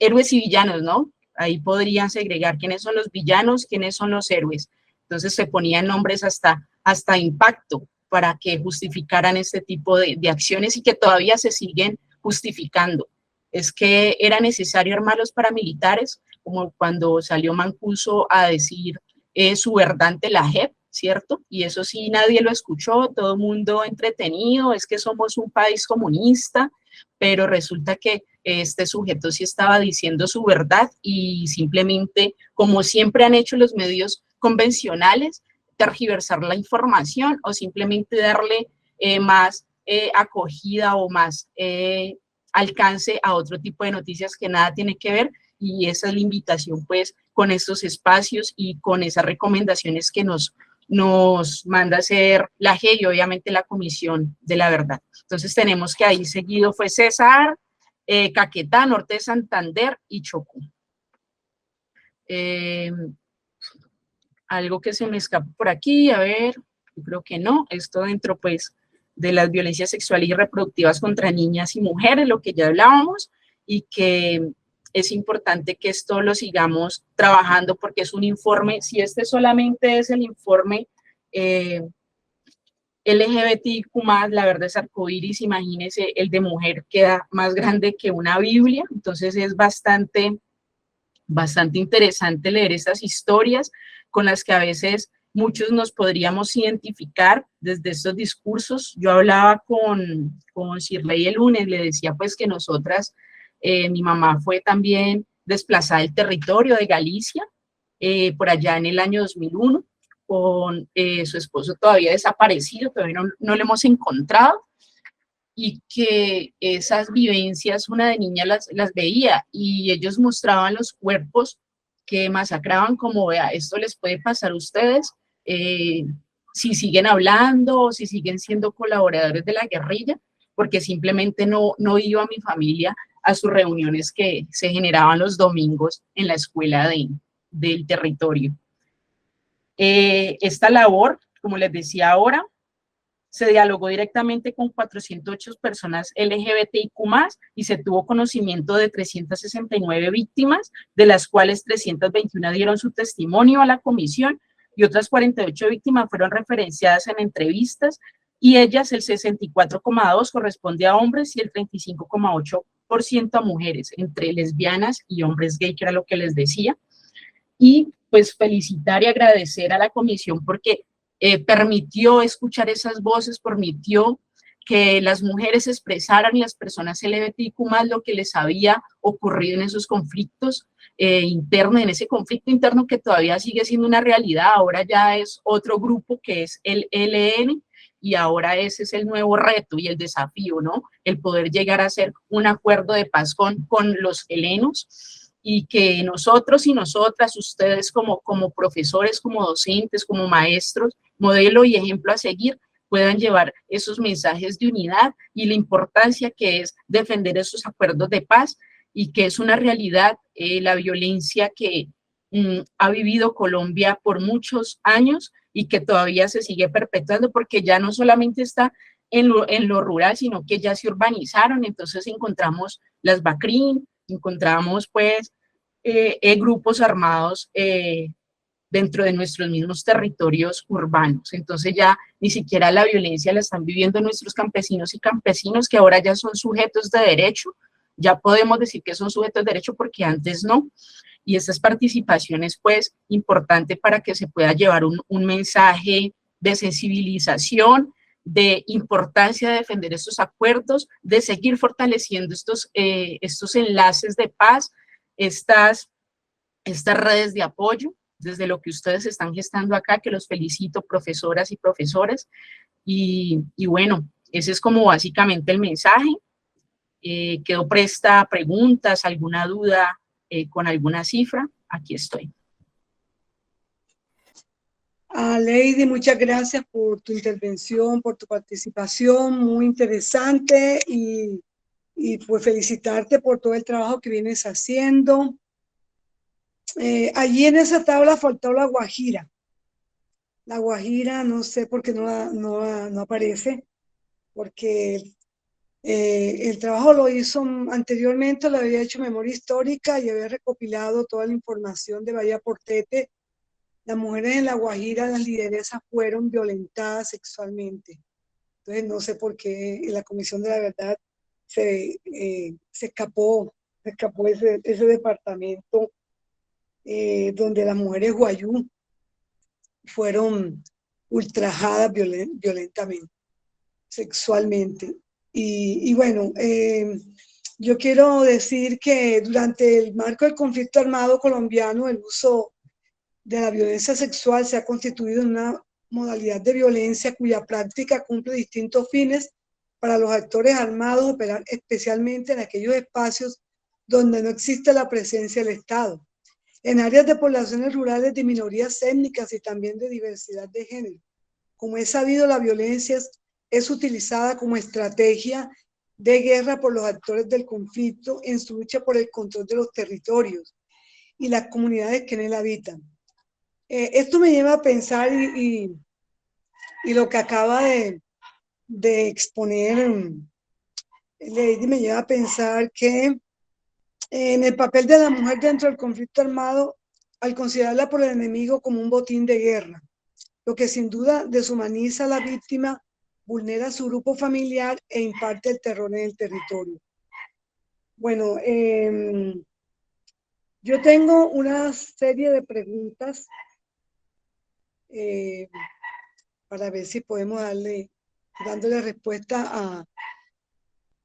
héroes y villanos, ¿no? Ahí podrían segregar quiénes son los villanos, quiénes son los héroes. Entonces se ponían nombres hasta impacto para que justificaran este tipo de acciones y que todavía se siguen justificando. Es que era necesario armar los paramilitares, como cuando salió Mancuso a decir su verdad ante la JEP, ¿cierto? Y eso sí, nadie lo escuchó, todo el mundo entretenido, es que somos un país comunista, pero resulta que este sujeto sí estaba diciendo su verdad y simplemente, como siempre han hecho los medios convencionales, tergiversar la información o simplemente darle más acogida o más alcance a otro tipo de noticias que nada tiene que ver. Y esa es la invitación, pues, con estos espacios y con esas recomendaciones que nos manda hacer la JEP y obviamente la Comisión de la Verdad. Entonces tenemos que ahí seguido fue Cesar, Caquetá, Norte de Santander y Chocó. Algo que se me escapa por aquí, a ver, yo creo que no, esto dentro pues de las violencias sexuales y reproductivas contra niñas y mujeres, lo que ya hablábamos, y que es importante que esto lo sigamos trabajando porque es un informe, si este solamente es el informe LGBTIQ+, la verdad es arcoíris, imagínense, el de mujer queda más grande que una Biblia, entonces es bastante interesante leer estas historias con las que a veces muchos nos podríamos identificar desde estos discursos. Yo hablaba con Shirley el lunes, le decía pues que nosotras, mi mamá fue también desplazada del territorio de Galicia, por allá en el año 2001, con su esposo todavía desaparecido, todavía no lo hemos encontrado, y que esas vivencias una de niña las veía, y ellos mostraban los cuerpos que masacraban, como vea, esto les puede pasar a ustedes, si siguen hablando o si siguen siendo colaboradores de la guerrilla, porque simplemente no iba mi familia a sus reuniones que se generaban los domingos en la escuela del territorio. Esta labor, como les decía ahora, se dialogó directamente con 408 personas LGBTIQ+, y se tuvo conocimiento de 369 víctimas, de las cuales 321 dieron su testimonio a la comisión, y otras 48 víctimas fueron referenciadas en entrevistas, y ellas, el 64,2% corresponde a hombres y el 35,8% a mujeres, entre lesbianas y hombres gay, que era lo que les decía. Y pues felicitar y agradecer a la comisión porque permitió escuchar esas voces, permitió que las mujeres expresaran y las personas LGBTIQ+ lo que les había ocurrido en esos conflictos internos, en ese conflicto interno que todavía sigue siendo una realidad. Ahora ya es otro grupo que es el ELN, y ahora ese es el nuevo reto y el desafío, ¿no? El poder llegar a hacer un acuerdo de paz con los helenos, y que nosotros y nosotras, ustedes como profesores, como docentes, como maestros, modelo y ejemplo a seguir, puedan llevar esos mensajes de unidad y la importancia que es defender esos acuerdos de paz, y que es una realidad la violencia que ha vivido Colombia por muchos años y que todavía se sigue perpetuando, porque ya no solamente está en lo rural, sino que ya se urbanizaron. Entonces encontramos las BACRIM, encontramos pues grupos armados dentro de nuestros mismos territorios urbanos. Entonces ya ni siquiera la violencia la están viviendo nuestros campesinos y campesinos, que ahora ya son sujetos de derecho. Ya podemos decir que son sujetos de derecho porque antes no. Y estas participaciones, pues, importante para que se pueda llevar un mensaje de sensibilización, de importancia de defender estos acuerdos, de seguir fortaleciendo estos enlaces de paz, estas redes de apoyo, desde lo que ustedes están gestando acá, que los felicito, profesoras y profesores. Y bueno, ese es como básicamente el mensaje. Quedo presta a preguntas, alguna duda con alguna cifra, aquí estoy. Lady, muchas gracias por tu intervención, por tu participación, muy interesante, y pues felicitarte por todo el trabajo que vienes haciendo. Allí en esa tabla faltó la Guajira. La Guajira, no sé por qué no aparece, porque el trabajo lo hizo anteriormente, lo había hecho Memoria Histórica y había recopilado toda la información de Bahía Portete. Las mujeres en La Guajira, las lideresas, fueron violentadas sexualmente. Entonces no sé por qué en la Comisión de la Verdad se escapó ese departamento donde las mujeres guayú fueron ultrajadas violentamente, sexualmente. Y bueno, yo quiero decir que durante el marco del conflicto armado colombiano, el uso de la violencia sexual se ha constituido en una modalidad de violencia cuya práctica cumple distintos fines para los actores armados, operar especialmente en aquellos espacios donde no existe la presencia del Estado, en áreas de poblaciones rurales de minorías étnicas y también de diversidad de género. Como es sabido, la violencia es utilizada como estrategia de guerra por los actores del conflicto en su lucha por el control de los territorios y las comunidades que en él habitan. Esto me lleva a pensar, y lo que acaba de exponer Lady me lleva a pensar que en el papel de la mujer dentro del conflicto armado, al considerarla por el enemigo como un botín de guerra, lo que sin duda deshumaniza a la víctima, vulnera su grupo familiar e imparte el terror en el territorio. Bueno, yo tengo una serie de preguntas para ver si podemos dándole respuesta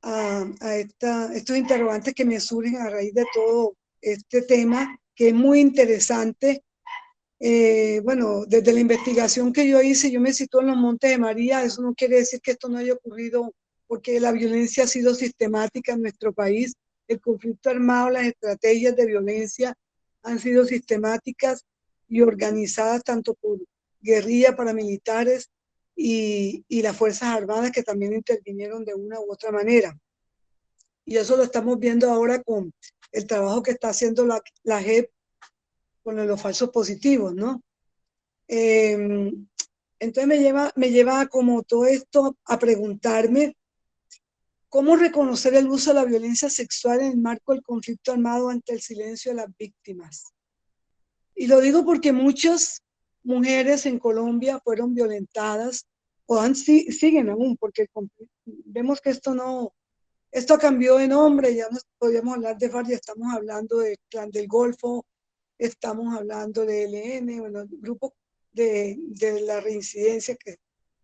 a estos interrogantes que me surgen a raíz de todo este tema, que es muy interesante. Bueno, desde la investigación que yo hice, yo me sitúo en los Montes de María. Eso no quiere decir que esto no haya ocurrido, porque la violencia ha sido sistemática en nuestro país. El conflicto armado, las estrategias de violencia han sido sistemáticas y organizadas tanto por guerrillas, paramilitares y las Fuerzas Armadas, que también intervinieron de una u otra manera. Y eso lo estamos viendo ahora con el trabajo que está haciendo la JEP con los falsos positivos, ¿no? Entonces me lleva como todo esto a preguntarme cómo reconocer el uso de la violencia sexual en el marco del conflicto armado ante el silencio de las víctimas. Y lo digo porque muchas mujeres en Colombia fueron violentadas o siguen aún, porque vemos que esto cambió de nombre. Ya no podríamos hablar de FARC, ya estamos hablando del Clan del Golfo, estamos hablando de ELN, bueno, grupos de la reincidencia que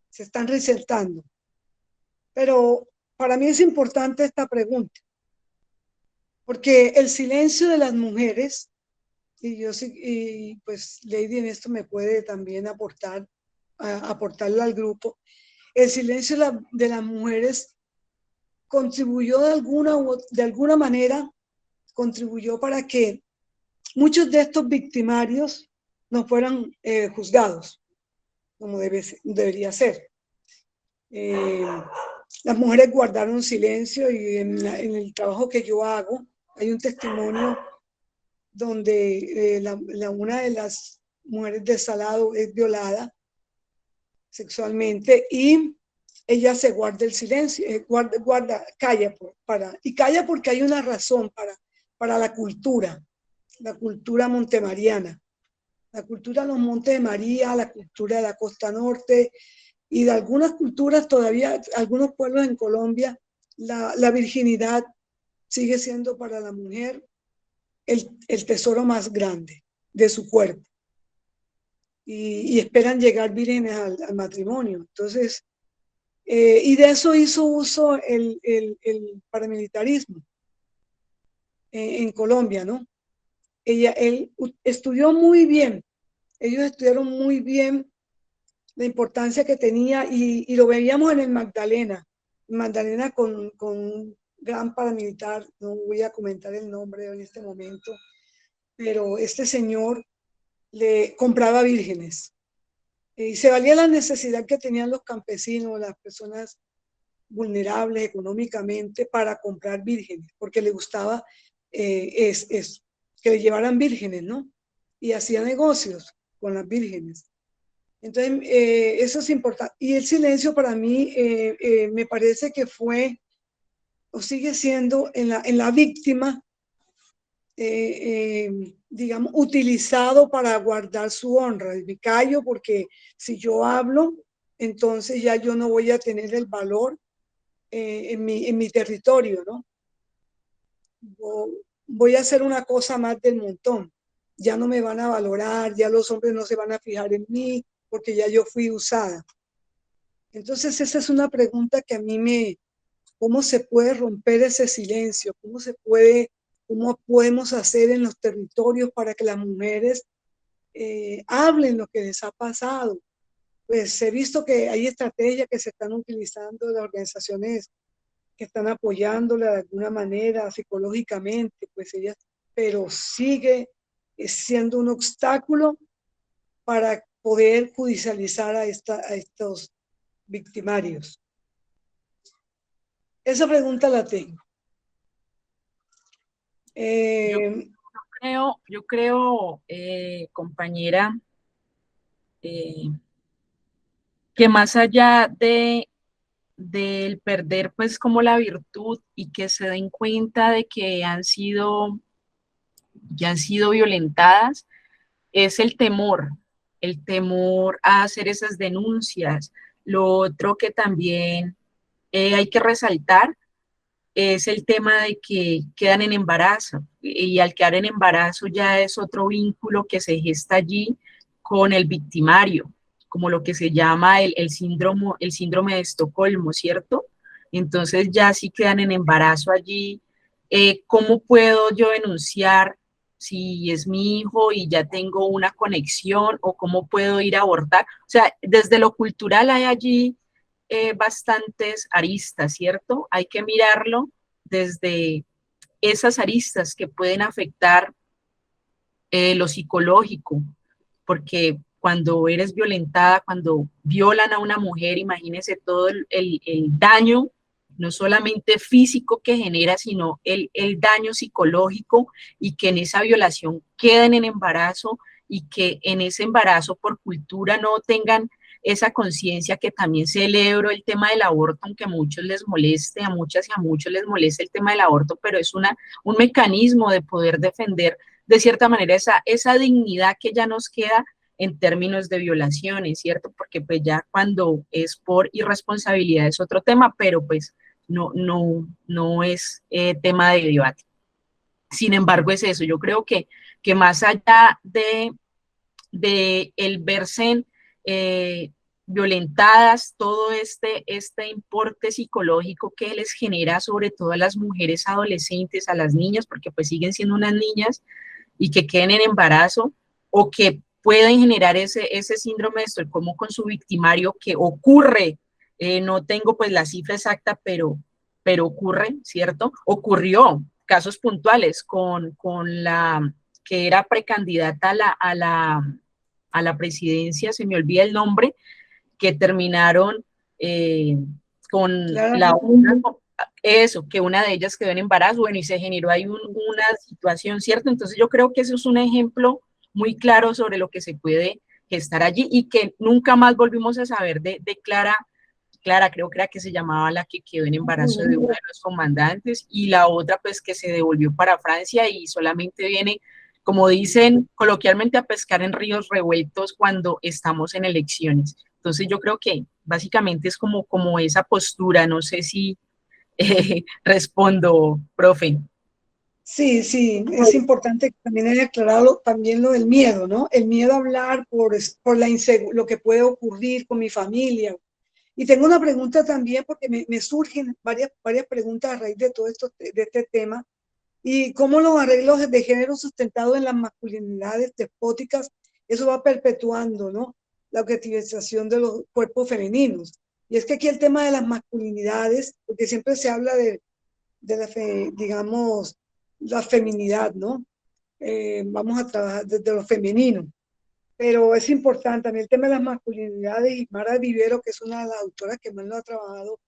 se están resaltando. Pero para mí es importante esta pregunta, porque el silencio de las mujeres, y pues Lady en esto me puede también aportarlo al grupo, el silencio de las mujeres contribuyó de alguna manera, contribuyó para que muchos de estos victimarios no fueran juzgados, como debería ser. Las mujeres guardaron silencio, y en el trabajo que yo hago hay un testimonio donde una de las mujeres de Salado es violada sexualmente y ella se guarda el silencio, calla, y calla porque hay una razón para la cultura montemariana, la cultura de los Montes de María, la cultura de la costa norte y de algunas culturas todavía, algunos pueblos en Colombia. La virginidad sigue siendo para la mujer el tesoro más grande de su cuerpo, y esperan llegar vírgenes al matrimonio. Entonces, y de eso hizo uso el paramilitarismo en Colombia, ¿no? Él estudió muy bien, ellos estudiaron muy bien la importancia que tenía, y lo veíamos en el Magdalena con un gran paramilitar. No voy a comentar el nombre en este momento, pero este señor le compraba vírgenes y se valía la necesidad que tenían los campesinos, las personas vulnerables económicamente, para comprar vírgenes, porque le gustaba que le llevaran vírgenes, ¿no? Y hacía negocios con las vírgenes. Entonces, eso es importante. Y el silencio para mí me parece que fue o sigue siendo en la víctima, digamos, utilizado para guardar su honra. Me callo porque si yo hablo, entonces ya yo no voy a tener el valor en mi territorio, ¿no? Voy a hacer una cosa más del montón. Ya no me van a valorar, ya los hombres no se van a fijar en mí, porque ya yo fui usada. Entonces esa es una pregunta que a mí ¿cómo se puede romper ese silencio? ¿Cómo podemos hacer en los territorios para que las mujeres hablen lo que les ha pasado? Pues he visto que hay estrategias que se están utilizando de las organizaciones que están apoyándola de alguna manera psicológicamente, pues ellas, pero sigue siendo un obstáculo para poder judicializar a estos victimarios. Esa pregunta la tengo. Yo creo, compañera, que más allá del perder pues como la virtud, y que se den cuenta de que han sido violentadas, es el temor a hacer esas denuncias. Lo otro que también hay que resaltar es el tema de que quedan en embarazo, y al quedar en embarazo ya es otro vínculo que se gesta allí con el victimario, como lo que se llama el síndrome de Estocolmo, ¿cierto? Entonces ya si quedan en embarazo allí, ¿cómo puedo yo denunciar si es mi hijo y ya tengo una conexión, o cómo puedo ir a abortar? O sea, desde lo cultural hay allí bastantes aristas, ¿cierto? Hay que mirarlo desde esas aristas que pueden afectar lo psicológico, porque cuando eres violentada, cuando violan a una mujer, imagínese todo el daño, no solamente físico que genera, sino el daño psicológico, y que en esa violación queden en embarazo, y que en ese embarazo por cultura no tengan esa conciencia. Que también celebro el tema del aborto, aunque a muchos les moleste, a muchas y a muchos les moleste el tema del aborto, pero es un mecanismo de poder defender de cierta manera esa dignidad que ya nos queda en términos de violaciones, ¿cierto? Porque pues ya cuando es por irresponsabilidad es otro tema, pero pues no es tema de debate. Sin embargo, es eso. Yo creo que más allá de el verse violentadas, todo este importe psicológico que les genera, sobre todo a las mujeres adolescentes, a las niñas, porque pues siguen siendo unas niñas, y que queden en embarazo, o que pueden generar ese síndrome de Estocolmo con su victimario, que ocurre, no tengo pues la cifra exacta, pero ocurre, ¿cierto? Ocurrió casos puntuales con la que era precandidata a la presidencia, se me olvida el nombre, que terminaron con la una, eso, que una de ellas quedó en embarazo, bueno, y se generó ahí una situación, ¿cierto? Entonces yo creo que eso es un ejemplo muy claro sobre lo que se puede gestar allí, y que nunca más volvimos a saber de Clara, creo que era que se llamaba, la que quedó en embarazo de uno de los comandantes, y la otra pues que se devolvió para Francia y solamente viene, como dicen coloquialmente, a pescar en ríos revueltos cuando estamos en elecciones. Entonces yo creo que básicamente es como esa postura. No sé si respondo, profe. Sí, sí, es importante que también haya aclarado también lo del miedo, ¿no? El miedo a hablar por lo que puede ocurrir con mi familia. Y tengo una pregunta también, porque me surgen varias preguntas a raíz de todo esto, de este tema, y cómo los arreglos de género sustentados en las masculinidades despóticas, eso va perpetuando, ¿no? La objetivización de los cuerpos femeninos. Y es que aquí el tema de las masculinidades, porque siempre se habla de digamos, la feminidad, ¿no? Vamos a trabajar desde lo femenino, pero es importante también el tema de las masculinidades, y Mara Vivero, que es una de las autoras que más lo ha trabajado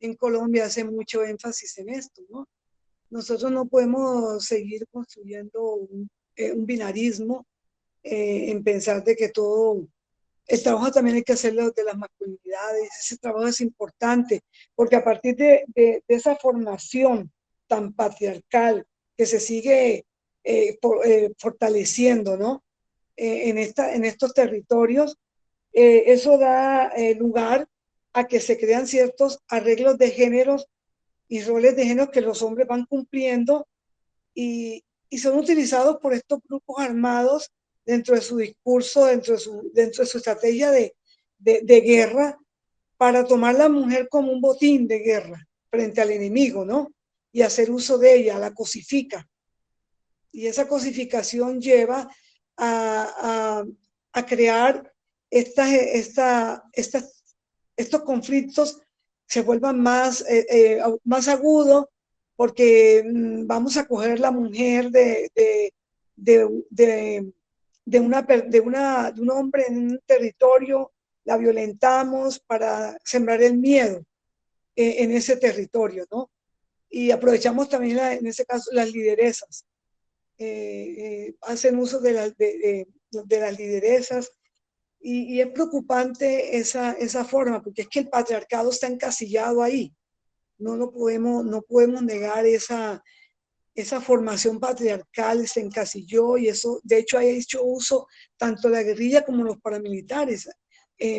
en Colombia, hace mucho énfasis en esto, ¿no? Nosotros no podemos seguir construyendo un binarismo, en pensar de que todo, el trabajo también hay que hacerlo de las masculinidades. Ese trabajo es importante, porque a partir de esa formación tan patriarcal que se sigue fortaleciendo, ¿no? En estos territorios, eso da lugar a que se crean ciertos arreglos de géneros y roles de género que los hombres van cumpliendo, y son utilizados por estos grupos armados dentro de su discurso, dentro de su estrategia de guerra, para tomar a la mujer como un botín de guerra frente al enemigo, ¿no? Y hacer uso de ella, la cosifica. Y esa cosificación lleva a crear estos conflictos se vuelvan más agudos, porque vamos a coger la mujer de un hombre en un territorio, la violentamos para sembrar el miedo en ese territorio, ¿no? Y aprovechamos también, en ese caso, las lideresas. Hacen uso de las lideresas, y es preocupante esa forma, porque es que el patriarcado está encasillado ahí. No podemos negar esa formación patriarcal, se encasilló, y eso de hecho ha hecho uso tanto la guerrilla como los paramilitares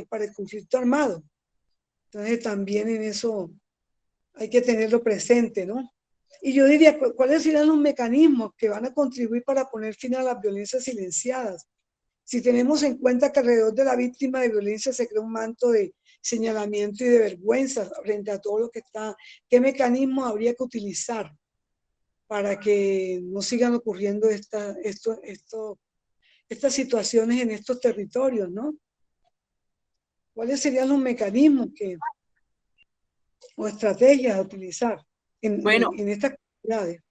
para el conflicto armado. Entonces también en eso hay que tenerlo presente, ¿no? Y yo diría, ¿cuáles serán los mecanismos que van a contribuir para poner fin a las violencias silenciadas? Si tenemos en cuenta que alrededor de la víctima de violencia se crea un manto de señalamiento y de vergüenza frente a todo lo que está, ¿qué mecanismos habría que utilizar para que no sigan ocurriendo estas situaciones en estos territorios, ¿no? ¿Cuáles serían los mecanismos o estrategias a utilizar Bueno, en estas comunidades?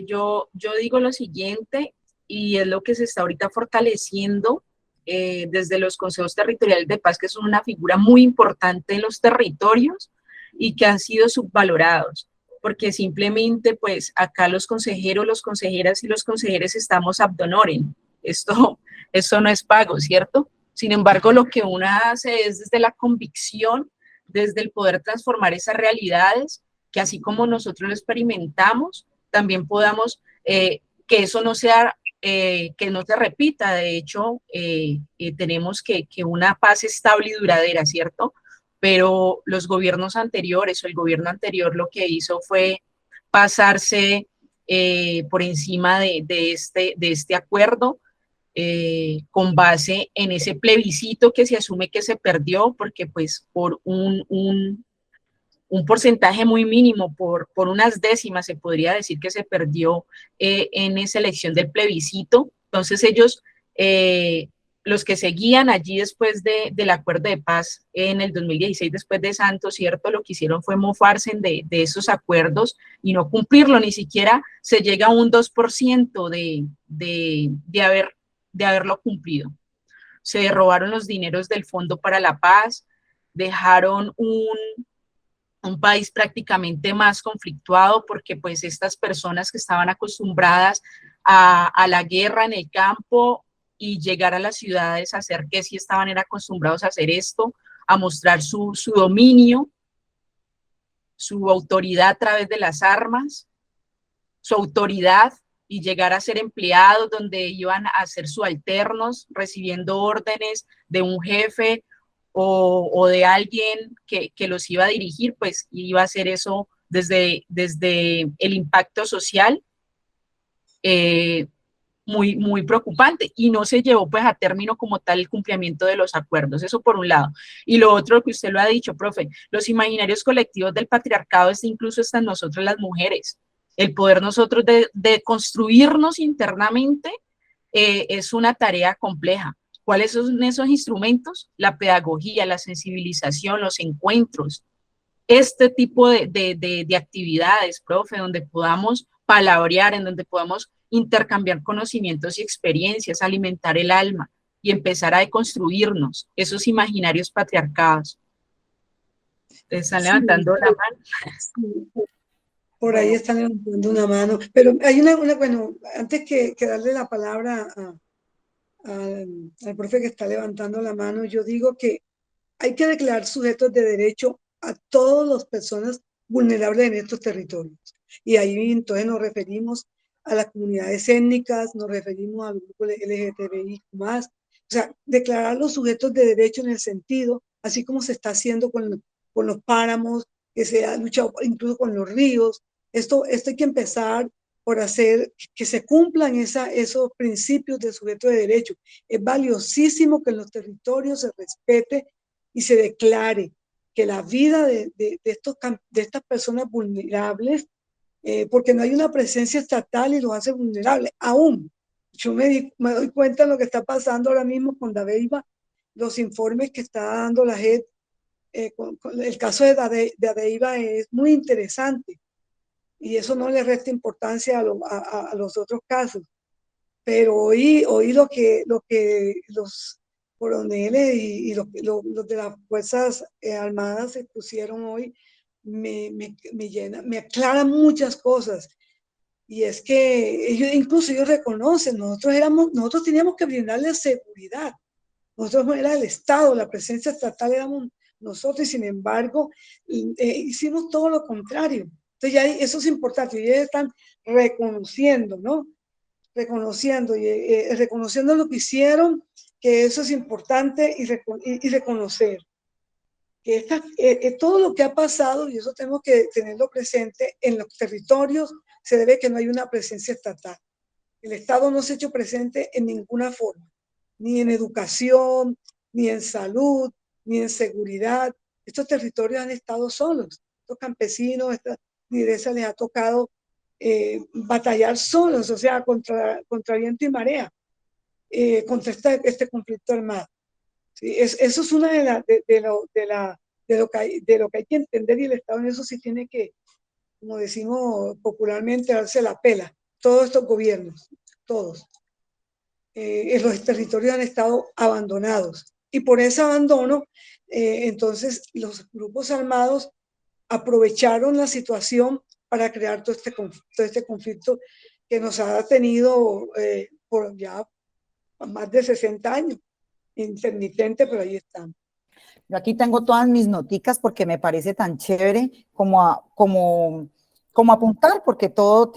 yo digo lo siguiente, y es lo que se está ahorita fortaleciendo desde los consejos territoriales de paz, que son una figura muy importante en los territorios y que han sido subvalorados, porque simplemente pues acá los consejeros, las consejeras y los consejeros estamos ab honorem. Esto no es pago, ¿cierto? Sin embargo, lo que uno hace es desde la convicción, desde el poder transformar esas realidades, que así como nosotros lo experimentamos, también podamos que eso no sea, que no se repita. De hecho, tenemos que una paz estable y duradera, ¿cierto? Pero los gobiernos anteriores o el gobierno anterior lo que hizo fue pasarse por encima de este acuerdo, con base en ese plebiscito que se asume que se perdió, porque pues por un porcentaje muy mínimo, por unas décimas, se podría decir que se perdió en esa elección del plebiscito. Entonces ellos, los que seguían allí después del acuerdo de paz en el 2016, después de Santos, ¿cierto? Lo que hicieron fue mofarse de esos acuerdos y no cumplirlo, ni siquiera se llega a un 2% de haberlo cumplido. Se robaron los dineros del Fondo para la Paz, dejaron un país prácticamente más conflictuado, porque pues estas personas que estaban acostumbradas a la guerra en el campo y llegar a las ciudades a hacer que sí estaban acostumbrados a hacer esto, a mostrar su dominio, su autoridad a través de las armas, su autoridad, y llegar a ser empleados donde iban a ser subalternos, recibiendo órdenes de un jefe o de alguien que los iba a dirigir, pues iba a hacer eso desde el impacto social, muy, muy preocupante, y no se llevó pues a término como tal el cumplimiento de los acuerdos. Eso por un lado. Y lo otro que usted lo ha dicho, profe, los imaginarios colectivos del patriarcado, incluso están nosotros las mujeres. El poder nosotros de construirnos internamente es una tarea compleja. ¿Cuáles son esos instrumentos? La pedagogía, la sensibilización, los encuentros, este tipo de actividades, profe, donde podamos palabrear, en donde podamos intercambiar conocimientos y experiencias, alimentar el alma y empezar a deconstruirnos esos imaginarios patriarcados. ¿Te están levantando la mano? Sí. Por ahí están levantando una mano, pero hay bueno, antes que darle la palabra al profe que está levantando la mano, yo digo que hay que declarar sujetos de derecho a todas las personas vulnerables en estos territorios. Y ahí entonces nos referimos a las comunidades étnicas, nos referimos al grupo LGTBI+, o sea, declarar los sujetos de derecho en el sentido, así como se está haciendo con los páramos, que se ha luchado incluso con los ríos. Esto hay que empezar por hacer que se cumplan esos principios de sujeto de derecho. Es valiosísimo que en los territorios se respete y se declare que la vida de estas personas vulnerables, porque no hay una presencia estatal y los hace vulnerables. Aún, yo me doy cuenta de lo que está pasando ahora mismo con Dabeiba, los informes que está dando la JED, con el caso de Dabeiba es muy interesante, y eso no le resta importancia a los otros casos. Pero oí lo que los coroneles y los de las Fuerzas Armadas expusieron hoy, me aclaran muchas cosas. Y es que incluso ellos reconocen, nosotros teníamos que brindarle seguridad. Nosotros era el Estado, la presencia estatal éramos nosotros, y sin embargo hicimos todo lo contrario. Entonces ya eso es importante, y ellos están reconociendo, ¿no? Reconociendo lo que hicieron, que eso es importante, y reconocer que todo lo que ha pasado, y eso tenemos que tenerlo presente, en los territorios se debe que no hay una presencia estatal. El Estado no se ha hecho presente en ninguna forma. ni en educación, ni en salud, ni en seguridad. Estos territorios han estado solos. Estos campesinos, esta lideresa les ha tocado batallar solos, o sea, contra viento y marea, contra este conflicto armado. ¿Sí? Eso es una de lo que hay que entender, y el Estado en eso sí tiene que, como decimos popularmente, darse la pela. Todos estos gobiernos, todos, los territorios han estado abandonados. Y por ese abandono, entonces los grupos armados aprovecharon la situación para crear todo este conflicto que nos ha tenido por ya más de 60 años, intermitente, pero ahí estamos. Yo aquí tengo todas mis noticas porque me parece tan chévere como apuntar, porque todo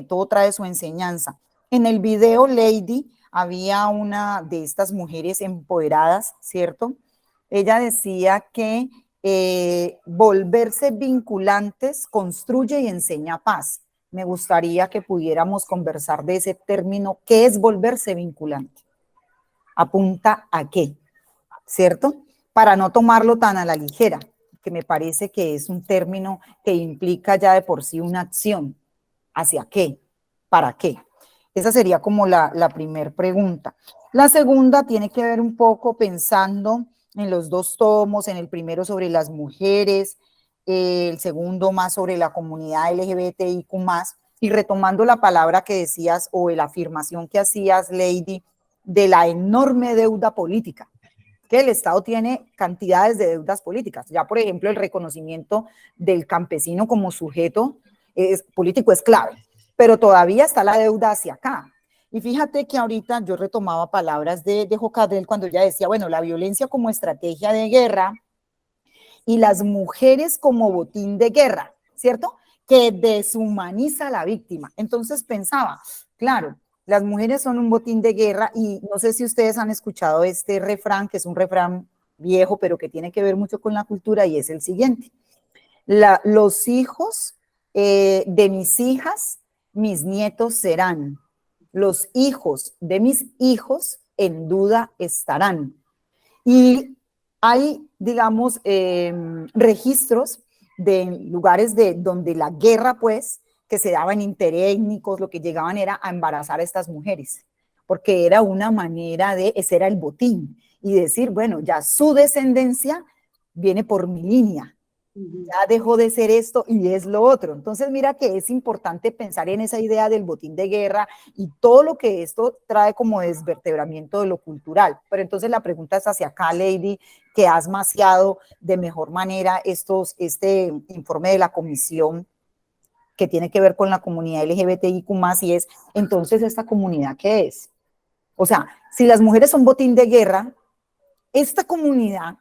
todo trae su enseñanza. En el video, Lady, había una de estas mujeres empoderadas, ¿cierto? Ella decía que volverse vinculantes construye y enseña paz. Me gustaría que pudiéramos conversar de ese término. ¿Qué es volverse vinculante? ¿Apunta a qué? ¿Cierto? Para no tomarlo tan a la ligera, que me parece que es un término que implica ya de por sí una acción. ¿Hacia qué? ¿Para qué? Esa sería como la primera pregunta. La segunda tiene que ver un poco pensando en los dos tomos, en el primero sobre las mujeres, el segundo más sobre la comunidad LGBTIQ+, y retomando la palabra que decías o la afirmación que hacías, Lady, de la enorme deuda política, que el Estado tiene cantidades de deudas políticas. Ya, por ejemplo, el reconocimiento del campesino como sujeto político es clave, pero todavía está la deuda hacia acá. Y fíjate que ahorita yo retomaba palabras de Jocadel cuando ella decía, bueno, la violencia como estrategia de guerra y las mujeres como botín de guerra, ¿cierto? Que deshumaniza a la víctima. Entonces pensaba, claro, las mujeres son un botín de guerra, y no sé si ustedes han escuchado este refrán, que es un refrán viejo, pero que tiene que ver mucho con la cultura, y es el siguiente. Los hijos de mis hijas, mis nietos serán. Los hijos de mis hijos en duda estarán. Y hay, digamos, registros de lugares donde la guerra, pues, que se daban interétnicos, lo que llegaban era a embarazar a estas mujeres, porque era una manera ese era el botín, y decir, bueno, ya su descendencia viene por mi línea, ya dejó de ser esto y es lo otro. Entonces mira que es importante pensar en esa idea del botín de guerra y todo lo que esto trae como desvertebramiento de lo cultural. Pero entonces la pregunta es hacia acá, Lady, que has maciado de mejor manera este informe de la comisión que tiene que ver con la comunidad LGBTIQ+, y es, entonces, ¿esta comunidad qué es? O sea, si las mujeres son botín de guerra, esta comunidad,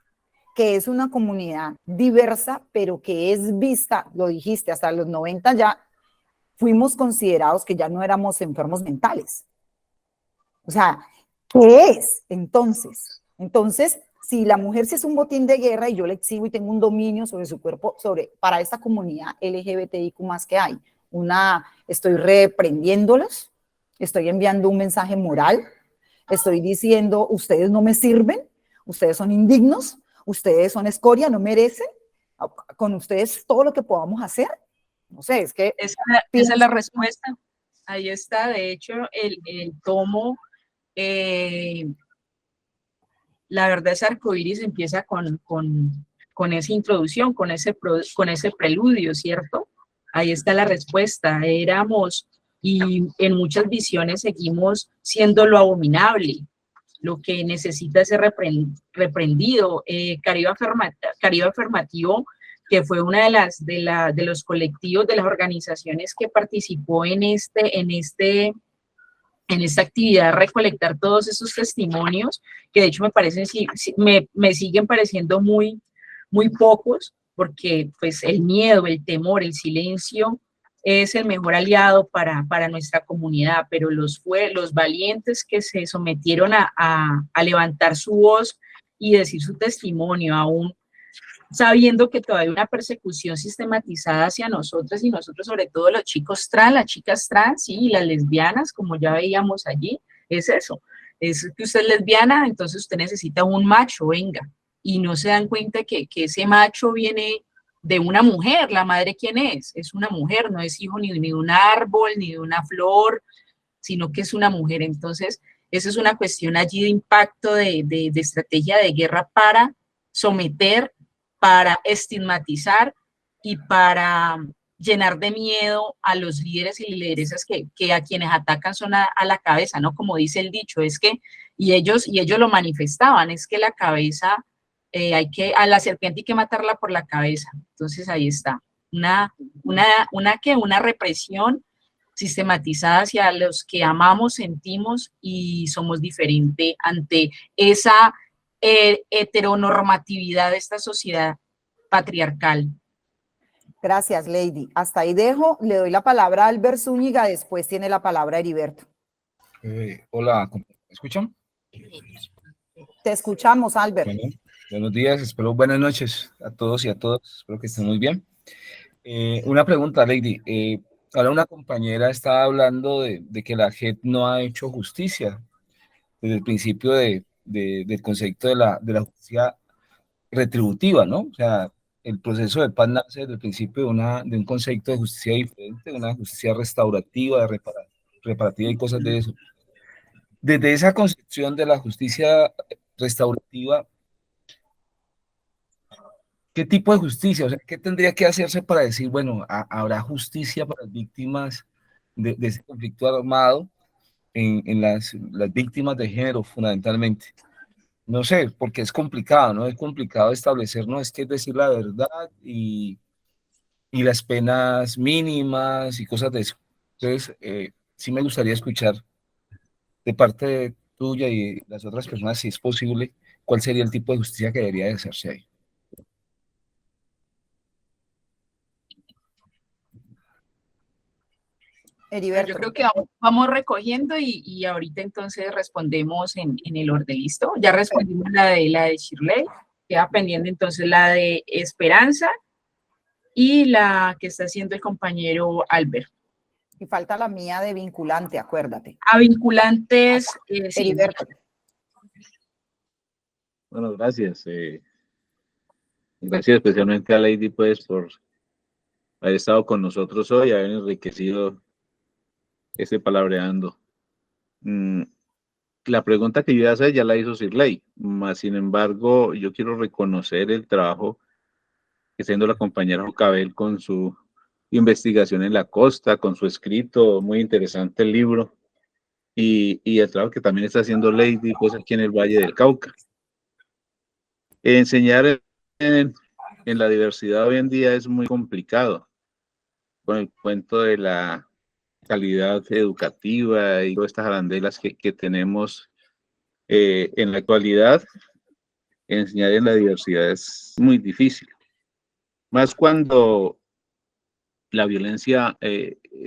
que es una comunidad diversa, pero que es vista, lo dijiste, hasta los 90 ya fuimos considerados que ya no éramos enfermos mentales. O sea, ¿qué es entonces? Entonces, si la mujer sí es un botín de guerra y yo le exhibo y tengo un dominio sobre su cuerpo, para esta comunidad LGBTIQ+ que hay, estoy reprendiéndolos, estoy enviando un mensaje moral, estoy diciendo, ustedes no me sirven, ustedes son indignos, ustedes son escoria, no merecen, con ustedes todo lo que podamos hacer. No sé, es que... Esa es la respuesta. Ahí está, de hecho, el tomo, la verdad es arcoíris, empieza con esa introducción, con ese preludio, ¿cierto? Ahí está la respuesta. Éramos, y en muchas visiones seguimos siendo lo abominable, lo que necesita ser reprendido. Caribe Afirmativo, que fue una de los colectivos, de las organizaciones que participó en esta actividad, recolectar todos esos testimonios, que de hecho me siguen pareciendo muy, muy pocos, porque pues el miedo, el temor, el silencio es el mejor aliado para nuestra comunidad, pero los valientes que se sometieron a levantar su voz y decir su testimonio, aún sabiendo que todavía hay una persecución sistematizada hacia nosotras y nosotros, sobre todo los chicos trans, las chicas trans y las lesbianas, como ya veíamos allí, es eso. es que usted es lesbiana, entonces usted necesita un macho, venga, y no se dan cuenta que ese macho viene de una mujer. La madre, ¿quién es? Es una mujer, no es hijo ni de un árbol, ni de una flor, sino que es una mujer. Entonces, esa es una cuestión allí de impacto de estrategia de guerra para someter, para estigmatizar y para llenar de miedo a los líderes y lideresas que a quienes atacan son a la cabeza, ¿no? Como dice el dicho, es que, y ellos lo manifestaban, es que la cabeza, a la serpiente hay que matarla por la cabeza. Entonces ahí está, una represión sistematizada hacia los que amamos, sentimos y somos diferentes ante esa heteronormatividad de esta sociedad patriarcal. Gracias, Lady. Hasta ahí dejo. Le doy la palabra a Albert Zúñiga, después tiene la palabra Heriberto. Hola, ¿me escuchan? Te escuchamos, Albert. Bueno, buenos días, espero buenas noches a todos y a todas, espero que estén muy bien. Una pregunta, Lady. Ahora una compañera estaba hablando de que la JEP no ha hecho justicia desde el principio del concepto de la justicia retributiva, ¿no? O sea, el proceso de paz nace desde el principio de un concepto de justicia diferente, una justicia restaurativa, reparativa y cosas de eso. Desde esa concepción de la justicia restaurativa, ¿qué tipo de justicia? O sea, ¿qué tendría que hacerse para decir, bueno, habrá justicia para las víctimas de ese conflicto armado, en las víctimas de género, fundamentalmente? No sé, porque es complicado, ¿no? Es complicado establecer, no, es que es decir la verdad y las penas mínimas y cosas de eso. Entonces, sí me gustaría escuchar de parte tuya y de las otras personas, si es posible, cuál sería el tipo de justicia que debería de hacerse ahí. Heriberto. Yo creo que vamos recogiendo y ahorita entonces respondemos en el orden, ¿listo? Ya respondimos la de Shirley, queda pendiente entonces la de Esperanza y la que está haciendo el compañero Albert. Y falta la mía de vinculante, acuérdate. A vinculantes, sí. Heriberto. Bueno, gracias. Gracias especialmente a Lady, pues, por haber estado con nosotros hoy, haber enriquecido este palabreando. La pregunta que yo iba a hacer ya la hizo Shirley, más sin embargo, yo quiero reconocer el trabajo que está haciendo la compañera Jocabel con su investigación en la costa, con su escrito, muy interesante el libro, y el trabajo que también está haciendo Lady, pues, aquí en el Valle del Cauca. Enseñar en la diversidad hoy en día es muy complicado, con el cuento de la calidad educativa y todas estas arandelas que tenemos en la actualidad. Enseñar en la diversidad es muy difícil, más cuando la violencia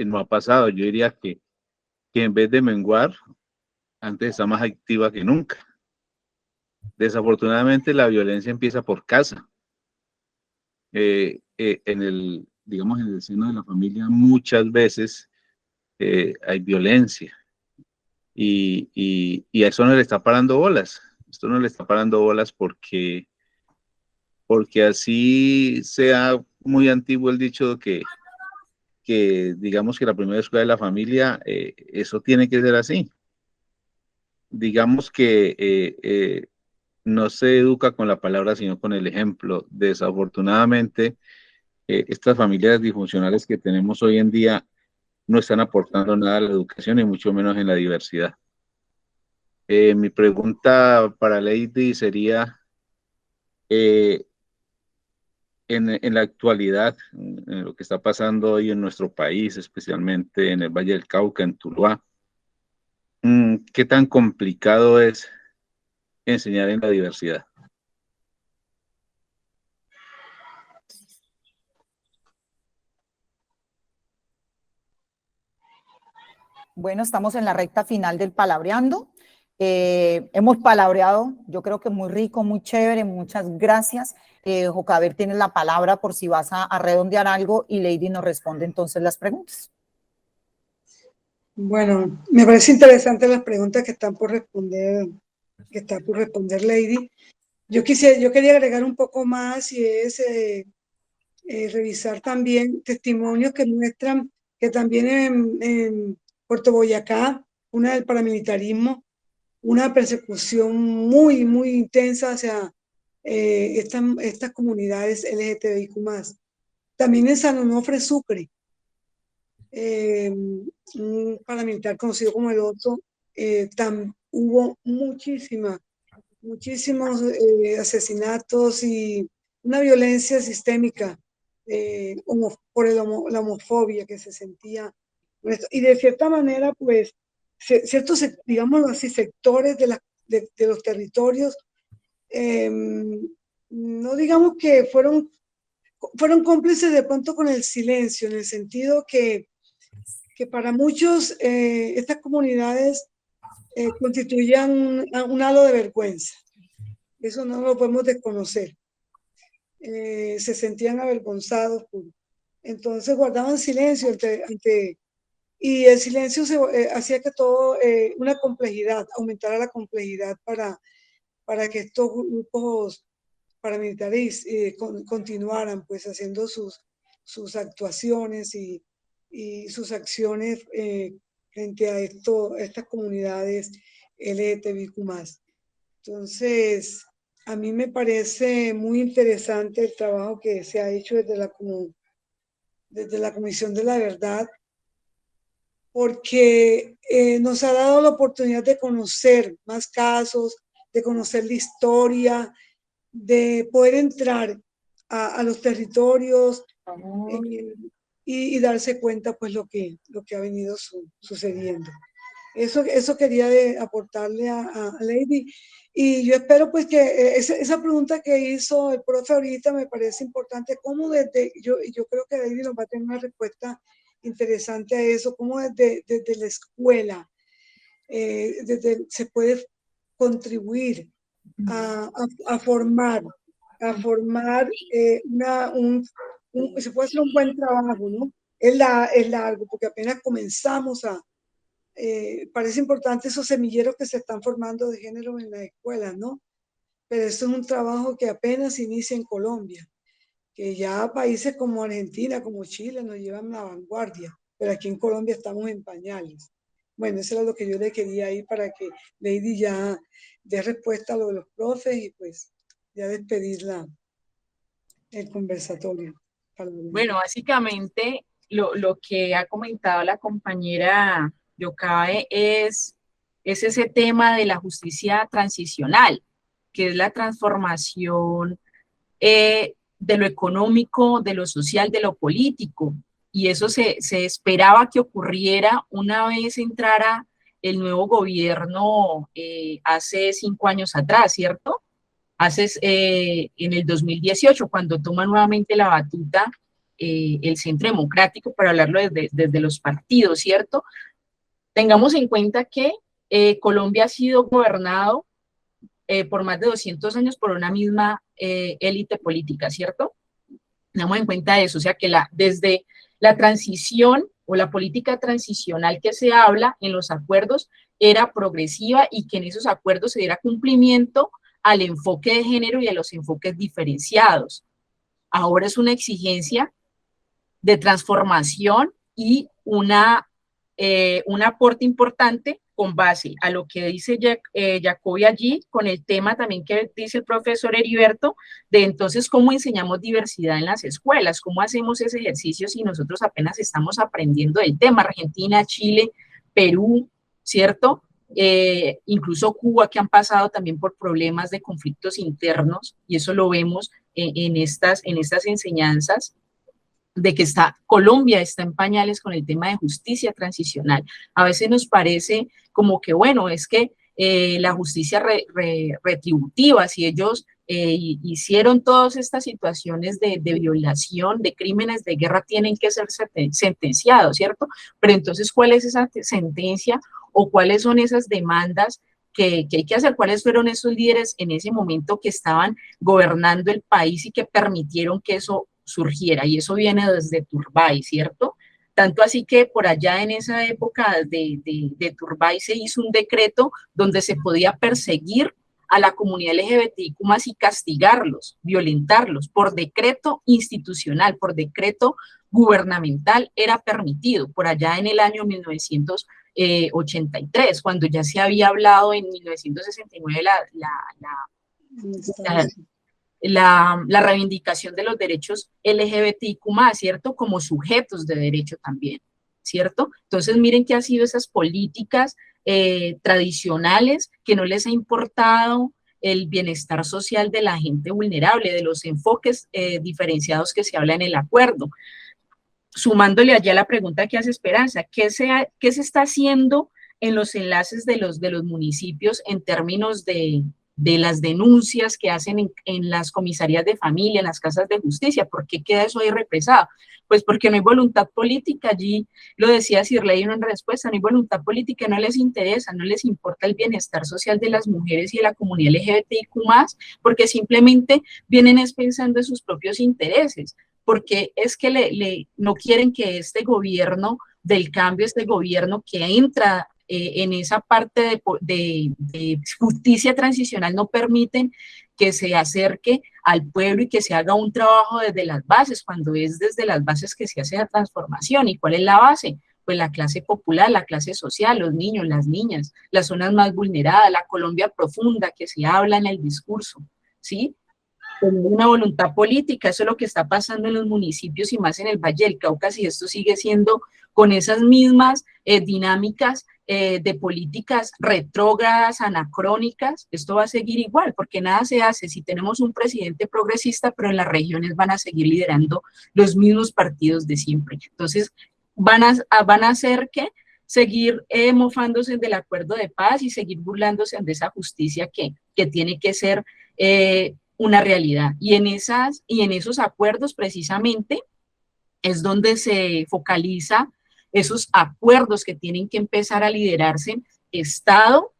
no ha pasado. Yo diría que en vez de menguar, antes está más activa que nunca. Desafortunadamente la violencia empieza por casa. Digamos, en el seno de la familia muchas veces hay violencia y a eso no le está parando bolas. Esto no le está parando bolas porque así sea muy antiguo el dicho que digamos que la primera escuela de la familia, eso tiene que ser así. Digamos que no se educa con la palabra, sino con el ejemplo. Desafortunadamente, estas familias disfuncionales que tenemos hoy en día no están aportando nada a la educación y mucho menos en la diversidad. Mi pregunta para Lady sería, en la actualidad, en lo que está pasando hoy en nuestro país, especialmente en el Valle del Cauca, en Tuluá, ¿qué tan complicado es enseñar en la diversidad? Bueno, estamos en la recta final del palabreando. Hemos palabreado, yo creo que muy rico, muy chévere, muchas gracias. Jocabel, tienes la palabra por si vas a redondear algo y Lady nos responde entonces las preguntas. Bueno, me parece interesante las preguntas que están por responder, Lady. Yo quería agregar un poco más y es revisar también testimonios que muestran que también en Puerto Boyacá, una del paramilitarismo, una persecución muy, muy intensa hacia estas comunidades LGTBIQ+. También en San Onofre, Sucre, un paramilitar conocido como el Otto, hubo muchísimos asesinatos y una violencia sistémica por la homofobia que se sentía. Y de cierta manera, pues, ciertos, digámoslo así, sectores de los territorios, no digamos que fueron cómplices de pronto con el silencio, en el sentido que para muchos estas comunidades constituían un halo de vergüenza. Eso no lo podemos desconocer. Se sentían avergonzados. Entonces guardaban silencio y el silencio hacía que todo, una complejidad, aumentara la complejidad para que estos grupos paramilitares continuaran pues haciendo sus actuaciones y sus acciones frente a estas comunidades LGTBIQ+. Entonces, a mí me parece muy interesante el trabajo que se ha hecho desde la Comisión de la Verdad, porque nos ha dado la oportunidad de conocer más casos, de conocer la historia, de poder entrar a los territorios y darse cuenta pues lo que ha venido sucediendo. Eso quería aportarle a Lady. Y yo espero pues que esa pregunta que hizo el profe ahorita me parece importante, cómo yo creo que Lady nos va a tener una respuesta interesante a eso, cómo desde la escuela se puede contribuir a formar se puede hacer un buen trabajo, ¿no? Es largo, porque apenas comenzamos parece importante esos semilleros que se están formando de género en las escuelas, ¿no? Pero esto es un trabajo que apenas inicia en Colombia, que ya países como Argentina, como Chile nos llevan la vanguardia, pero aquí en Colombia estamos en pañales. Bueno, eso era lo que yo le quería ir para que Lady ya dé respuesta a lo de los profes y pues ya despedir el conversatorio. Bueno, básicamente lo que ha comentado la compañera Yocabe es ese tema de la justicia transicional, que es la transformación de lo económico, de lo social, de lo político. Y eso se esperaba que ocurriera una vez entrara el nuevo gobierno hace 5 años atrás, ¿cierto? En el 2018, cuando toma nuevamente la batuta el Centro Democrático, para hablarlo desde los partidos, ¿cierto? Tengamos en cuenta que Colombia ha sido gobernado por más de 200 años por una misma élite política, ¿cierto? Tengamos en cuenta eso, o sea que desde la transición o la política transicional que se habla en los acuerdos era progresiva y que en esos acuerdos se diera cumplimiento al enfoque de género y a los enfoques diferenciados. Ahora es una exigencia de transformación y un aporte importante con base a lo que dice Jacobi allí, con el tema también que dice el profesor Heriberto, de entonces cómo enseñamos diversidad en las escuelas, cómo hacemos ese ejercicio si nosotros apenas estamos aprendiendo del tema. Argentina, Chile, Perú, ¿cierto? Incluso Cuba, que han pasado también por problemas de conflictos internos, y eso lo vemos en estas enseñanzas, de que Colombia está en pañales con el tema de justicia transicional. A veces nos parece como que, bueno, es que la justicia retributiva, si ellos hicieron todas estas situaciones de violación, de crímenes de guerra, tienen que ser sentenciados, ¿cierto? Pero entonces, ¿cuál es esa sentencia o cuáles son esas demandas que hay que hacer? ¿Cuáles fueron esos líderes en ese momento que estaban gobernando el país y que permitieron que eso surgiera? Y eso viene desde Turbay, ¿cierto? Tanto así que por allá en esa época de Turbay se hizo un decreto donde se podía perseguir a la comunidad LGBTIQ+ y castigarlos, violentarlos, por decreto institucional, por decreto gubernamental era permitido, por allá en el año 1983, cuando ya se había hablado en 1969 la reivindicación de los derechos LGBTIQ+, ¿cierto? Como sujetos de derecho también, ¿cierto? Entonces miren que han sido esas políticas tradicionales que no les ha importado el bienestar social de la gente vulnerable, de los enfoques diferenciados que se habla en el acuerdo. Sumándole allá la pregunta que hace Esperanza, ¿qué se está haciendo en los enlaces de los municipios en términos de las denuncias que hacen en las comisarías de familia, en las casas de justicia? ¿Por qué queda eso ahí represado? Pues porque no hay voluntad política, allí lo decía Sirley en respuesta, no hay voluntad política, no les interesa, no les importa el bienestar social de las mujeres y de la comunidad LGBTIQ+, porque simplemente vienen pensando en sus propios intereses, porque es que no quieren que este gobierno del cambio, este gobierno que entra en esa parte de justicia transicional, no permiten que se acerque al pueblo y que se haga un trabajo desde las bases, cuando es desde las bases que se hace la transformación. ¿Y cuál es la base? Pues la clase popular, la clase social, los niños, las niñas, las zonas más vulneradas, la Colombia profunda que se habla en el discurso, ¿sí? Una voluntad política, eso es lo que está pasando en los municipios y más en el Valle del Cauca, y esto sigue siendo con esas mismas dinámicas de políticas retrógradas, anacrónicas. Esto va a seguir igual, porque nada se hace si tenemos un presidente progresista, pero en las regiones van a seguir liderando los mismos partidos de siempre. Entonces, van a hacer que seguir mofándose del acuerdo de paz y seguir burlándose de esa justicia que tiene que ser una realidad. Y en esos acuerdos precisamente es donde se focaliza esos acuerdos que tienen que empezar a liderarse Estado,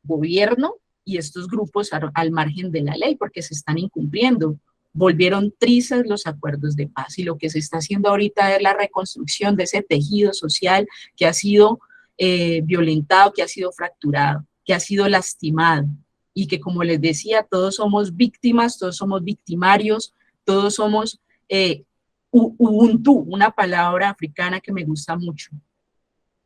gobierno y estos grupos al margen de la ley, porque se están incumpliendo. Volvieron trizas los acuerdos de paz y lo que se está haciendo ahorita es la reconstrucción de ese tejido social que ha sido violentado, que ha sido fracturado, que ha sido lastimado, y que, como les decía, todos somos víctimas, todos somos victimarios, todos somos Ubuntu, una palabra africana que me gusta mucho.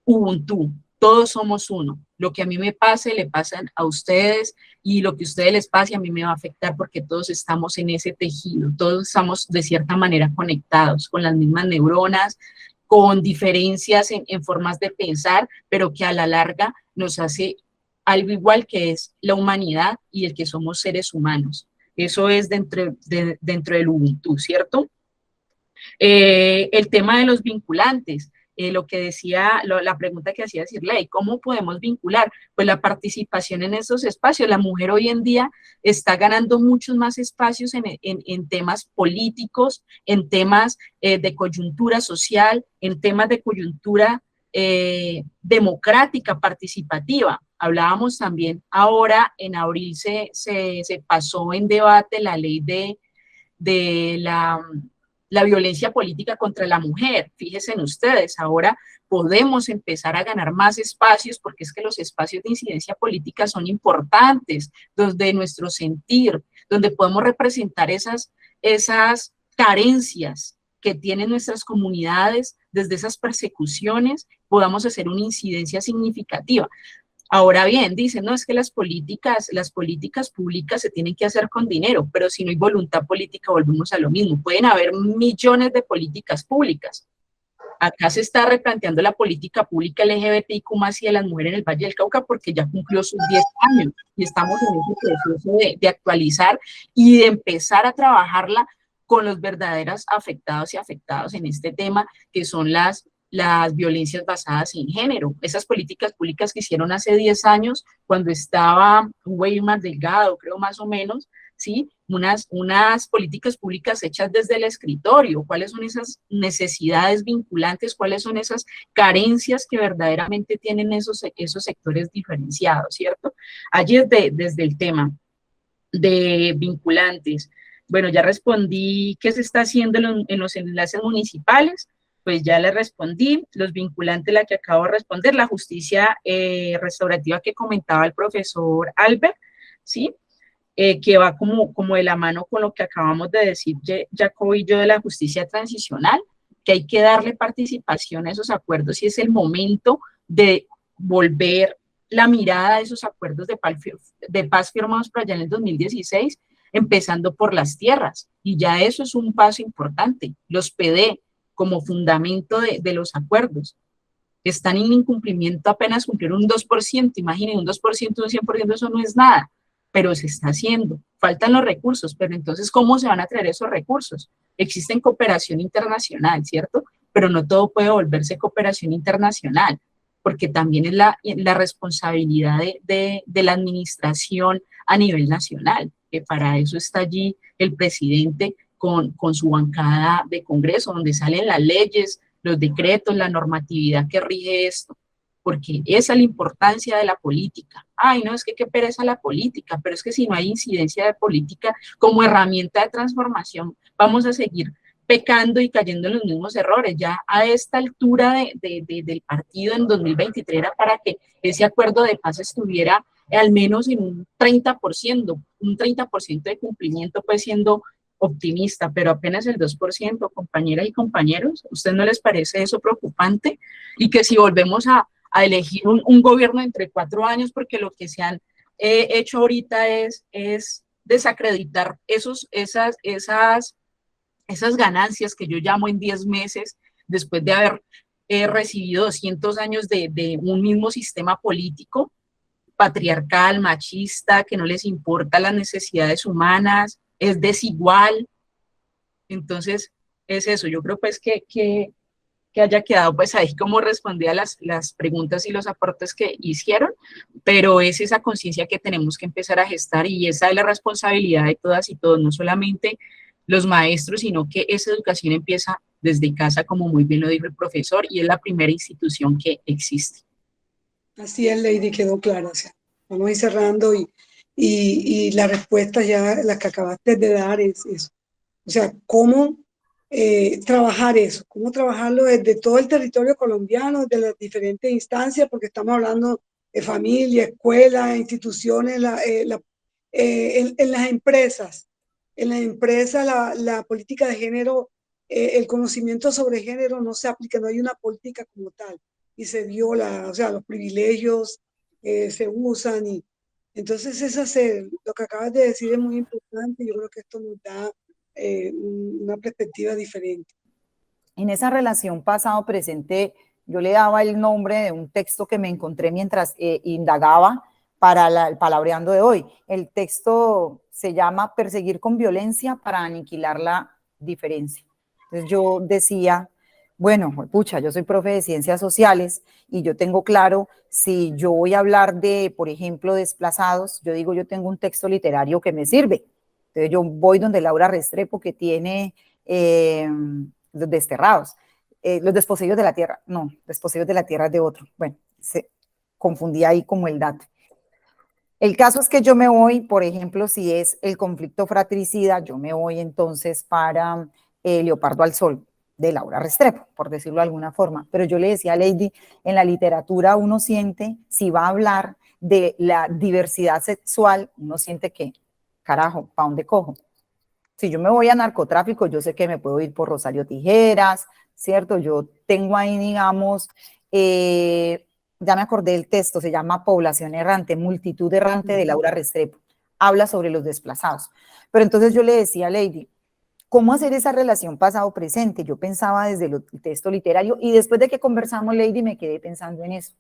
Ubuntu, todos somos uno. Lo que a mí me pase, le pasan a ustedes, y lo que a ustedes les pase a mí me va a afectar, porque todos estamos en ese tejido, todos estamos de cierta manera conectados con las mismas neuronas, con diferencias en formas de pensar, pero que a la larga nos hace algo igual, que es la humanidad y el que somos seres humanos. Eso es dentro del Ubuntu, ¿cierto? El tema de los vinculantes, lo que decía, la pregunta que hacía Sirley, ¿cómo podemos vincular? Pues la participación en esos espacios. La mujer hoy en día está ganando muchos más espacios en temas políticos, en temas de coyuntura social, en temas de coyuntura democrática, participativa. Hablábamos también ahora, en abril se pasó en debate la ley de la violencia política contra la mujer. Fíjense en ustedes, ahora podemos empezar a ganar más espacios, porque es que los espacios de incidencia política son importantes, donde nuestro sentir, donde podemos representar esas carencias que tienen nuestras comunidades, desde esas persecuciones, podamos hacer una incidencia significativa. Ahora bien, dicen, no, es que las políticas públicas se tienen que hacer con dinero, pero si no hay voluntad política volvemos a lo mismo. Pueden haber millones de políticas públicas. Acá se está replanteando la política pública LGBTIQ+ y de las mujeres en el Valle del Cauca, porque ya cumplió sus 10 años y estamos en ese proceso de actualizar y de empezar a trabajarla con los verdaderos afectados y afectados en este tema, que son las violencias basadas en género. Esas políticas públicas que hicieron hace 10 años, cuando estaba Weimar Delgado, creo más o menos, ¿sí? Unas políticas públicas hechas desde el escritorio. ¿Cuáles son esas necesidades vinculantes? ¿Cuáles son esas carencias que verdaderamente tienen esos sectores diferenciados, ¿cierto? Allí desde el tema de vinculantes. Bueno, ya respondí qué se está haciendo en los enlaces municipales. pues ya le respondí. Los vinculantes, la que acabo de responder, la justicia restaurativa que comentaba el profesor Albert, ¿sí? Que va como de la mano con lo que acabamos de decir Jacob y yo de la justicia transicional, que hay que darle participación a esos acuerdos y es el momento de volver la mirada a esos acuerdos de paz firmados por allá en el 2016, empezando por las tierras, y ya eso es un paso importante. Los PD como fundamento de los acuerdos están en incumplimiento, apenas cumplieron un 2%, imaginen, un 2%, un 100%, eso no es nada, pero se está haciendo. Faltan los recursos, pero entonces, ¿cómo se van a traer esos recursos? Existen cooperación internacional, ¿cierto? Pero no todo puede volverse cooperación internacional, porque también es la responsabilidad de la administración a nivel nacional, que para eso está allí el presidente con su bancada de Congreso, donde salen las leyes, los decretos, la normatividad que rige esto, porque esa es la importancia de la política. Ay, no, es que qué pereza la política, pero es que si no hay incidencia de política como herramienta de transformación, vamos a seguir pecando y cayendo en los mismos errores. Ya a esta altura del partido en 2023 era para que ese acuerdo de paz estuviera al menos en un 30% de cumplimiento, pues siendo optimista, pero apenas el 2%, compañeras y compañeros. ¿A ustedes no les parece eso preocupante? Y que si volvemos a elegir un gobierno entre 4 años, porque lo que se han hecho ahorita es desacreditar esas ganancias que yo llamo en 10 meses, después de haber recibido 200 años de un mismo sistema político, patriarcal, machista, que no les importa las necesidades humanas, es desigual. Entonces, es eso. Yo creo pues que haya quedado pues ahí como respondí a las preguntas y los aportes que hicieron, pero es esa conciencia que tenemos que empezar a gestar y esa es la responsabilidad de todas y todos, no solamente los maestros, sino que esa educación empieza desde casa, como muy bien lo dijo el profesor, y es la primera institución que existe. Así es, Lady, quedó clara. O sea, vamos a ir cerrando y la respuesta ya, la que acabaste de dar es eso. O sea, cómo trabajar eso, cómo trabajarlo desde todo el territorio colombiano, desde las diferentes instancias, porque estamos hablando de familia, escuela, instituciones, en las empresas. En las empresas la política de género, el conocimiento sobre género no se aplica, no hay una política como tal y se viola, o sea, los privilegios se usan y entonces es hacer, lo que acabas de decir es muy importante, yo creo que esto nos da una perspectiva diferente. En esa relación pasado-presente, yo le daba el nombre de un texto que me encontré mientras indagaba para el palabreando de hoy. El texto se llama Perseguir con violencia para aniquilar la diferencia. Entonces yo decía, bueno, pucha, yo soy profe de ciencias sociales y yo tengo claro, si yo voy a hablar de, por ejemplo, desplazados, yo digo, yo tengo un texto literario que me sirve. Entonces yo voy donde Laura Restrepo, que tiene los desterrados, los desposeídos de la tierra, no, desposeídos de la tierra es de otro. Bueno, se confundía ahí como el dato. El caso es que yo me voy, por ejemplo, si es el conflicto fratricida, yo me voy entonces para Leopardo al Sol, de Laura Restrepo, por decirlo de alguna forma. Pero yo le decía a Lady, en la literatura uno siente, si va a hablar de la diversidad sexual, uno siente que, carajo, ¿para dónde cojo? Si yo me voy a narcotráfico, yo sé que me puedo ir por Rosario Tijeras, ¿cierto? Yo tengo ahí, digamos, ya me acordé del texto, se llama Población Errante, Multitud Errante de Laura Restrepo. Habla sobre los desplazados. Pero entonces yo le decía a Lady, ¿cómo hacer esa relación pasado-presente? Yo pensaba desde el texto literario y después de que conversamos, Lady, me quedé pensando en eso.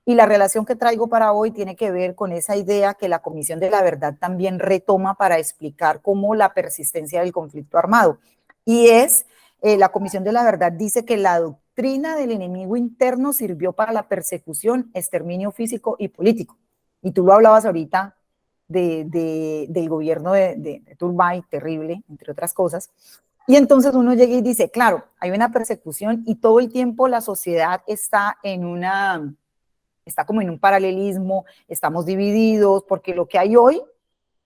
Y la relación que traigo para hoy tiene que ver con esa idea que la Comisión de la Verdad también retoma para explicar cómo la persistencia del conflicto armado. Y es, la Comisión de la Verdad dice que la doctrina del enemigo interno sirvió para la persecución, exterminio físico y político. Y tú lo hablabas ahorita del gobierno de Turbay, terrible, entre otras cosas. Y entonces uno llega y dice, claro, hay una persecución y todo el tiempo la sociedad está como en un paralelismo, estamos divididos, porque lo que hay hoy,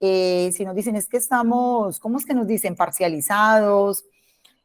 si nos dicen es que estamos, ¿cómo es que nos dicen? Parcializados,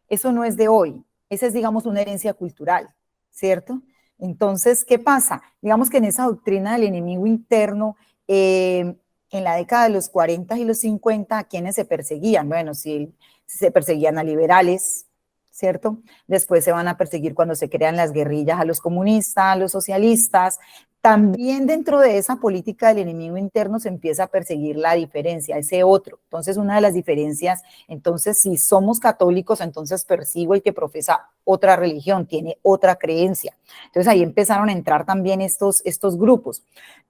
eso no es de hoy, Esa es, digamos, una herencia cultural, ¿cierto? Entonces, ¿qué pasa? Digamos que en esa doctrina del enemigo interno, en la década de los 40 y los 50, ¿a quiénes se perseguían? Bueno, si se perseguían a liberales, ¿cierto? Después se van a perseguir cuando se crean las guerrillas a los comunistas, a los socialistas. También dentro de esa política del enemigo interno se empieza a perseguir la diferencia, ese otro. Entonces, una de las diferencias, entonces, si somos católicos, entonces persigo el que profesa otra religión, tiene otra creencia. Entonces, ahí empezaron a entrar también estos grupos.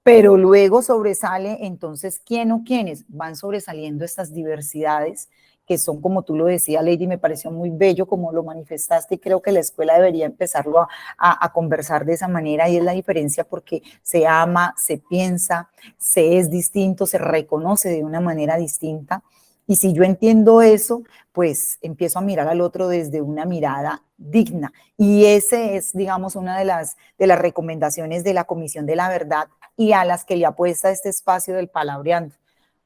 Pero luego sobresale, entonces, ¿quién o quiénes? Van sobresaliendo estas diversidades que son, como tú lo decías, Lady, me pareció muy bello como lo manifestaste, y creo que la escuela debería empezarlo a conversar de esa manera, y es la diferencia porque se ama, se piensa, se es distinto, se reconoce de una manera distinta, y si yo entiendo eso, pues empiezo a mirar al otro desde una mirada digna, y ese es, digamos, una de las recomendaciones de la Comisión de la Verdad y a las que le apuesta este espacio del Palabreando.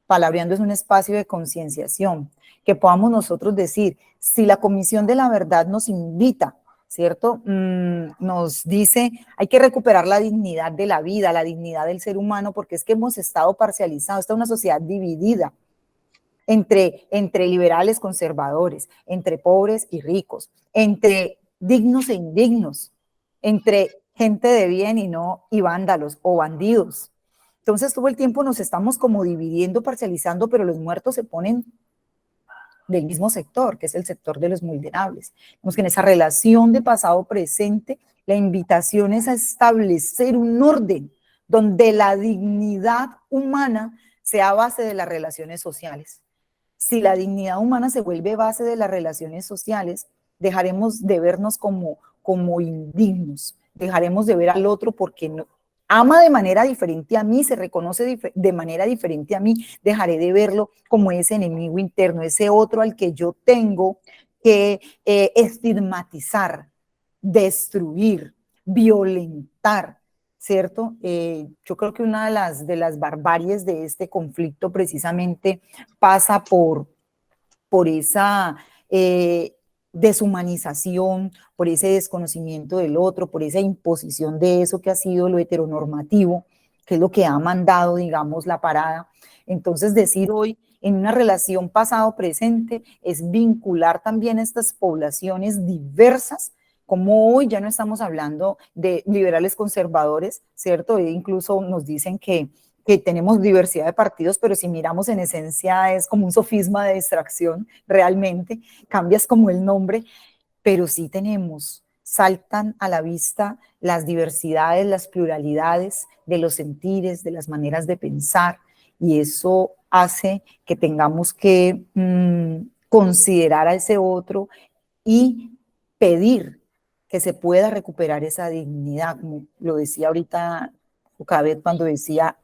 Palabreando es un espacio de concienciación, que podamos nosotros decir, si la Comisión de la Verdad nos invita, ¿cierto? Nos dice, hay que recuperar la dignidad de la vida, la dignidad del ser humano, porque es que hemos estado parcializados, esta es una sociedad dividida entre liberales, conservadores, entre pobres y ricos, entre dignos e indignos, entre gente de bien y vándalos o bandidos. Entonces todo el tiempo nos estamos como dividiendo, parcializando, pero los muertos se ponen del mismo sector, que es el sector de los vulnerables. Vemos que en esa relación de pasado-presente, la invitación es a establecer un orden donde la dignidad humana sea base de las relaciones sociales. Si la dignidad humana se vuelve base de las relaciones sociales, dejaremos de vernos como indignos, dejaremos de ver al otro porque no, ama de manera diferente a mí, se reconoce de manera diferente a mí, dejaré de verlo como ese enemigo interno, ese otro al que yo tengo que estigmatizar, destruir, violentar, ¿cierto? Yo creo que una de las barbaries de este conflicto precisamente pasa por esa deshumanización, por ese desconocimiento del otro, por esa imposición de eso que ha sido lo heteronormativo, que es lo que ha mandado, digamos, la parada. Entonces, decir hoy, en una relación pasado-presente, es vincular también estas poblaciones diversas, como hoy ya no estamos hablando de liberales conservadores, ¿cierto? E incluso nos dicen que tenemos diversidad de partidos, pero si miramos en esencia es como un sofisma de distracción, realmente, cambias como el nombre, pero sí saltan a la vista las diversidades, las pluralidades de los sentires, de las maneras de pensar, y eso hace que tengamos que considerar a ese otro y pedir que se pueda recuperar esa dignidad, como lo decía ahorita Ocabet cuando decía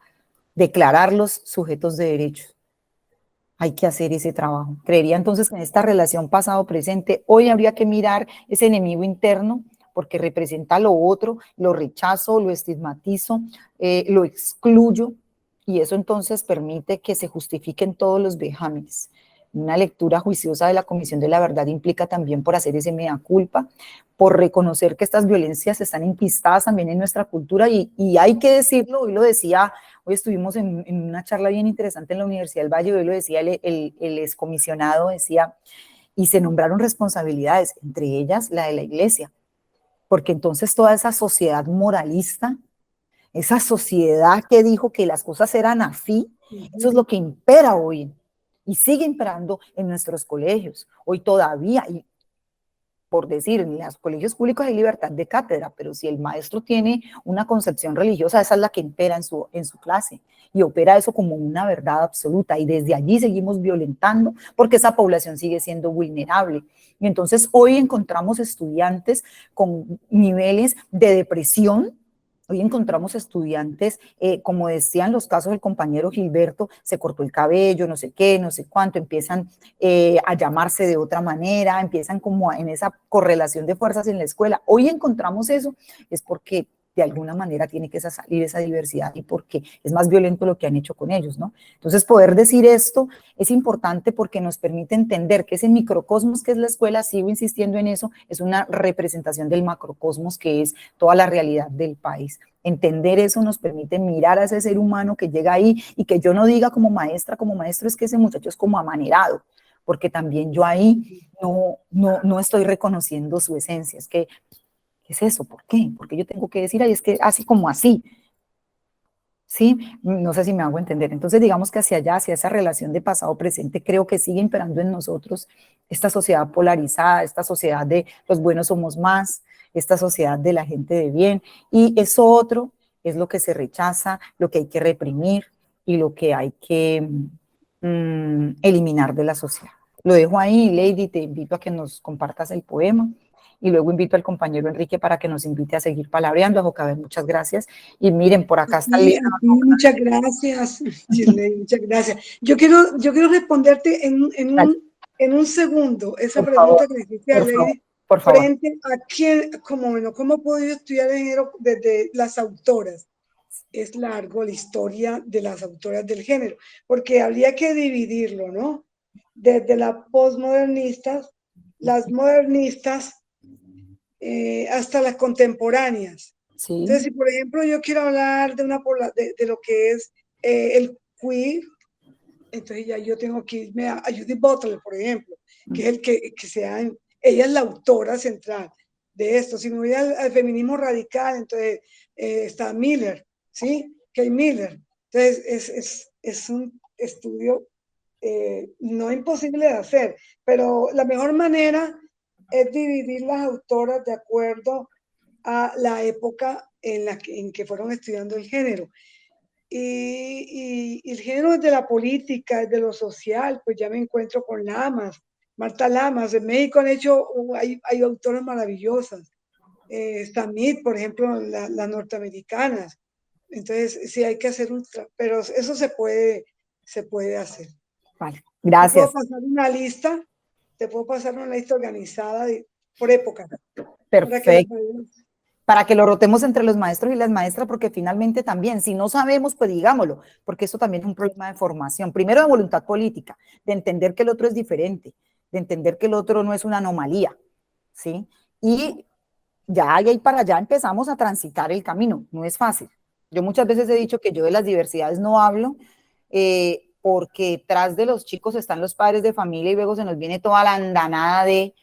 declararlos sujetos de derechos. Hay que hacer ese trabajo. Creería entonces que en esta relación pasado-presente, hoy habría que mirar ese enemigo interno, porque representa lo otro, lo rechazo, lo estigmatizo, lo excluyo, y eso entonces permite que se justifiquen todos los vejámenes. Una lectura juiciosa de la Comisión de la Verdad implica también por hacer ese mea culpa, por reconocer que estas violencias están enquistadas también en nuestra cultura, y hay que decirlo, hoy lo decía, hoy estuvimos en una charla bien interesante en la Universidad del Valle, hoy lo decía el excomisionado, decía, y se nombraron responsabilidades, entre ellas la de la Iglesia, porque entonces toda esa sociedad moralista, esa sociedad que dijo que las cosas eran así, eso es lo que impera hoy, y sigue imperando en nuestros colegios, hoy todavía, y por decir, en los colegios públicos hay libertad de cátedra, pero si el maestro tiene una concepción religiosa, esa es la que impera en su clase, y opera eso como una verdad absoluta, y desde allí seguimos violentando, porque esa población sigue siendo vulnerable. Y entonces hoy encontramos estudiantes con niveles de depresión. Hoy encontramos estudiantes, como decían los casos del compañero Gilberto, se cortó el cabello, no sé qué, no sé cuánto, empiezan a llamarse de otra manera, empiezan como en esa correlación de fuerzas en la escuela. Hoy encontramos eso, es porque de alguna manera tiene que salir esa diversidad y porque es más violento lo que han hecho con ellos, ¿no? Entonces, poder decir esto es importante porque nos permite entender que ese microcosmos que es la escuela, sigo insistiendo en eso, es una representación del macrocosmos que es toda la realidad del país. Entender eso nos permite mirar a ese ser humano que llega ahí y que yo no diga como maestra, como maestro, es que ese muchacho es como amanerado, porque también yo ahí no estoy reconociendo su esencia, es que ¿qué es eso? ¿Por qué? Porque yo tengo que decir, ay, es que así como así, ¿sí? No sé si me hago entender. Entonces, digamos que hacia allá, hacia esa relación de pasado-presente, creo que sigue imperando en nosotros esta sociedad polarizada, esta sociedad de los buenos somos más, esta sociedad de la gente de bien, y eso otro es lo que se rechaza, lo que hay que reprimir y lo que hay que eliminar de la sociedad. Lo dejo ahí, Lady, te invito a que nos compartas el poema. Y luego invito al compañero Enrique para que nos invite a seguir palabreando. A Jocabel, muchas gracias. Y miren, por acá está Sí, muchas gracias, Shirley, muchas gracias. Yo quiero responderte en un segundo esa por favor, pregunta que le hiciste a Lady, por favor. frente a quién, cómo puedo yo estudiar el género desde las autoras. Es largo la historia de las autoras del género, porque habría que dividirlo, ¿no? Desde las postmodernistas, las modernistas, hasta las contemporáneas. Sí. Entonces, si por ejemplo yo quiero hablar de lo que es el queer, entonces ya yo tengo que irme a Judith Butler, por ejemplo, que es el que ella es la autora central de esto. Si me voy al feminismo radical, entonces está Miller, ¿sí? Kay Miller. Entonces es un estudio no imposible de hacer, pero la mejor manera es dividir las autoras de acuerdo a la época en que fueron estudiando el género. Y el género es de la política, es de lo social, pues ya me encuentro con Lamas, Marta Lamas. En México han hecho, hay autoras maravillosas. Samit, por ejemplo, las norteamericanas. Entonces, sí hay que hacer pero eso se puede hacer. Vale, gracias. Te puedo pasar una lista organizada por época. Perfecto. Para que lo rotemos entre los maestros y las maestras, porque finalmente también, si no sabemos, pues digámoslo, porque eso también es un problema de formación. Primero, de voluntad política, de entender que el otro es diferente, de entender que el otro no es una anomalía, ¿sí? Y ya ahí para allá empezamos a transitar el camino, no es fácil. Yo muchas veces he dicho que yo de las diversidades no hablo, porque tras de los chicos están los padres de familia y luego se nos viene toda la andanada y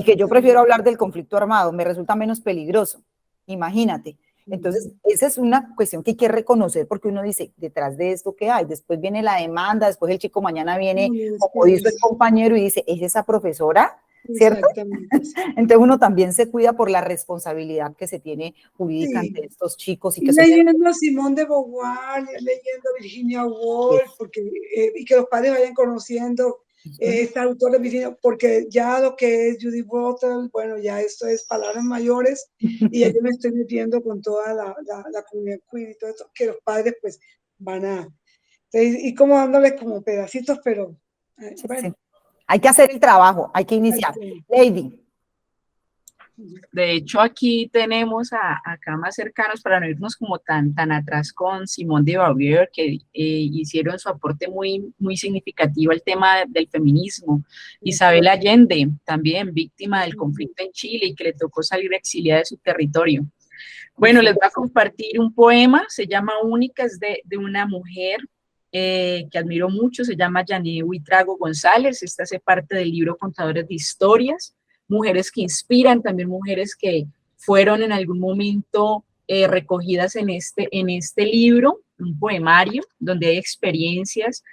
que yo prefiero hablar del conflicto armado, me resulta menos peligroso, imagínate. Entonces, esa es una cuestión que hay que reconocer porque uno dice, detrás de esto, ¿qué hay? Después viene la demanda, después el chico mañana viene, como dice el compañero, y dice, ¿es esa profesora? ¿Cierto? Entonces uno también se cuida por la responsabilidad que se tiene jurídica ante estos chicos. Y que leyendo a Simone de Beauvoir, leyendo a Virginia Woolf, y que los padres vayan conociendo esta autora, porque ya lo que es Judith Butler, bueno, ya esto es palabras mayores, y ya yo me estoy metiendo con toda la comunidad queer y todo esto, que los padres pues van a, y como dándoles como pedacitos, pero bueno. Sí. Hay que hacer el trabajo, hay que iniciar. Lady. De hecho, aquí tenemos acá más cercanos para no irnos como tan atrás con Simone de Beauvoir, que hicieron su aporte muy significativo al tema del feminismo. Isabel Allende, también víctima del conflicto en Chile y que le tocó salir exiliada de su territorio. Bueno, les voy a compartir un poema, se llama Única, es de una mujer que admiro mucho, se llama Yané Huitrago González. Esta hace parte del libro Contadores de Historias, mujeres que inspiran, también mujeres que fueron en algún momento recogidas en este libro, un poemario donde hay experiencias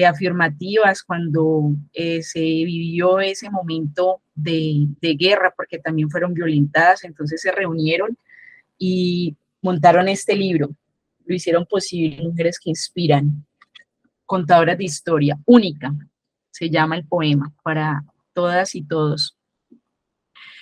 afirmativas cuando se vivió ese momento de guerra, porque también fueron violentadas, entonces se reunieron y montaron este libro, lo hicieron posible, Mujeres que Inspiran, Contadoras de Historia, Única, se llama el poema, para todas y todos.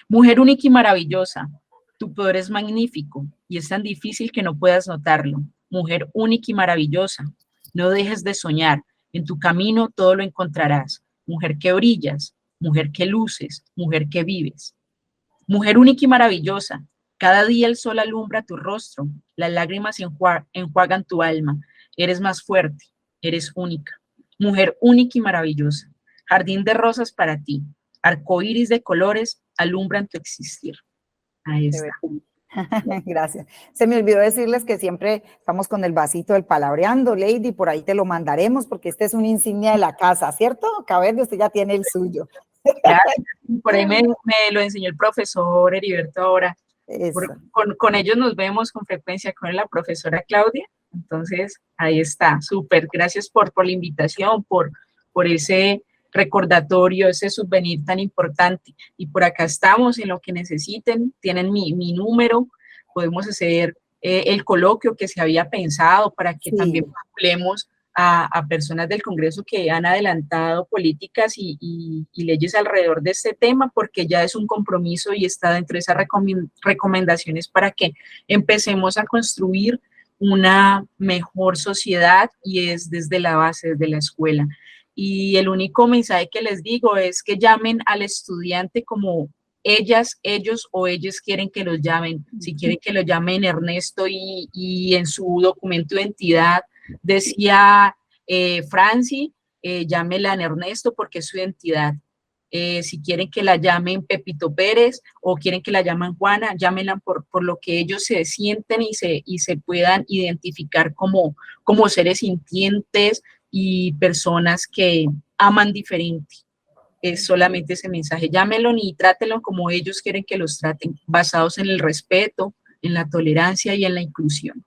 Mujer única y maravillosa, tu poder es magnífico y es tan difícil que no puedas notarlo. Mujer única y maravillosa, no dejes de soñar, en tu camino todo lo encontrarás. Mujer que brillas, mujer que luces, mujer que vives. Mujer única y maravillosa, Cada día el sol alumbra tu rostro, las lágrimas enjuagan tu alma. Eres más fuerte, eres única, mujer única y maravillosa. Jardín de rosas para ti, arcoíris de colores alumbran tu existir. Ahí está. Gracias. Se me olvidó decirles que siempre estamos con el vasito del palabreando, Lady, por ahí te lo mandaremos porque este es una insignia de la casa, ¿cierto? Cabello, usted ya tiene el suyo. Gracias. Por ahí me lo enseñó el profesor Heriberto ahora. Con ellos nos vemos con frecuencia, con la profesora Claudia. Entonces, ahí está, súper. Gracias por la invitación, por ese recordatorio, ese souvenir tan importante. Y por acá estamos en lo que necesiten, tienen mi número, podemos hacer el coloquio que se había pensado para que también hablemos a personas del Congreso que han adelantado políticas y leyes alrededor de este tema, porque ya es un compromiso y está dentro de esas recomendaciones para que empecemos a construir una mejor sociedad, y es desde la base, desde la escuela. Y el único mensaje que les digo es que llamen al estudiante como ellas, ellos o ellos quieren que los llamen. Si quieren que lo llamen Ernesto y en su documento de identidad decía Franci, llámela en Ernesto porque es su identidad. Si quieren que la llamen Pepito Pérez o quieren que la llamen Juana, llámenla por lo que ellos se sienten y se puedan identificar como seres sintientes y personas que aman diferente. Es solamente ese mensaje. Llámenlo y trátenlo como ellos quieren que los traten, basados en el respeto, en la tolerancia y en la inclusión.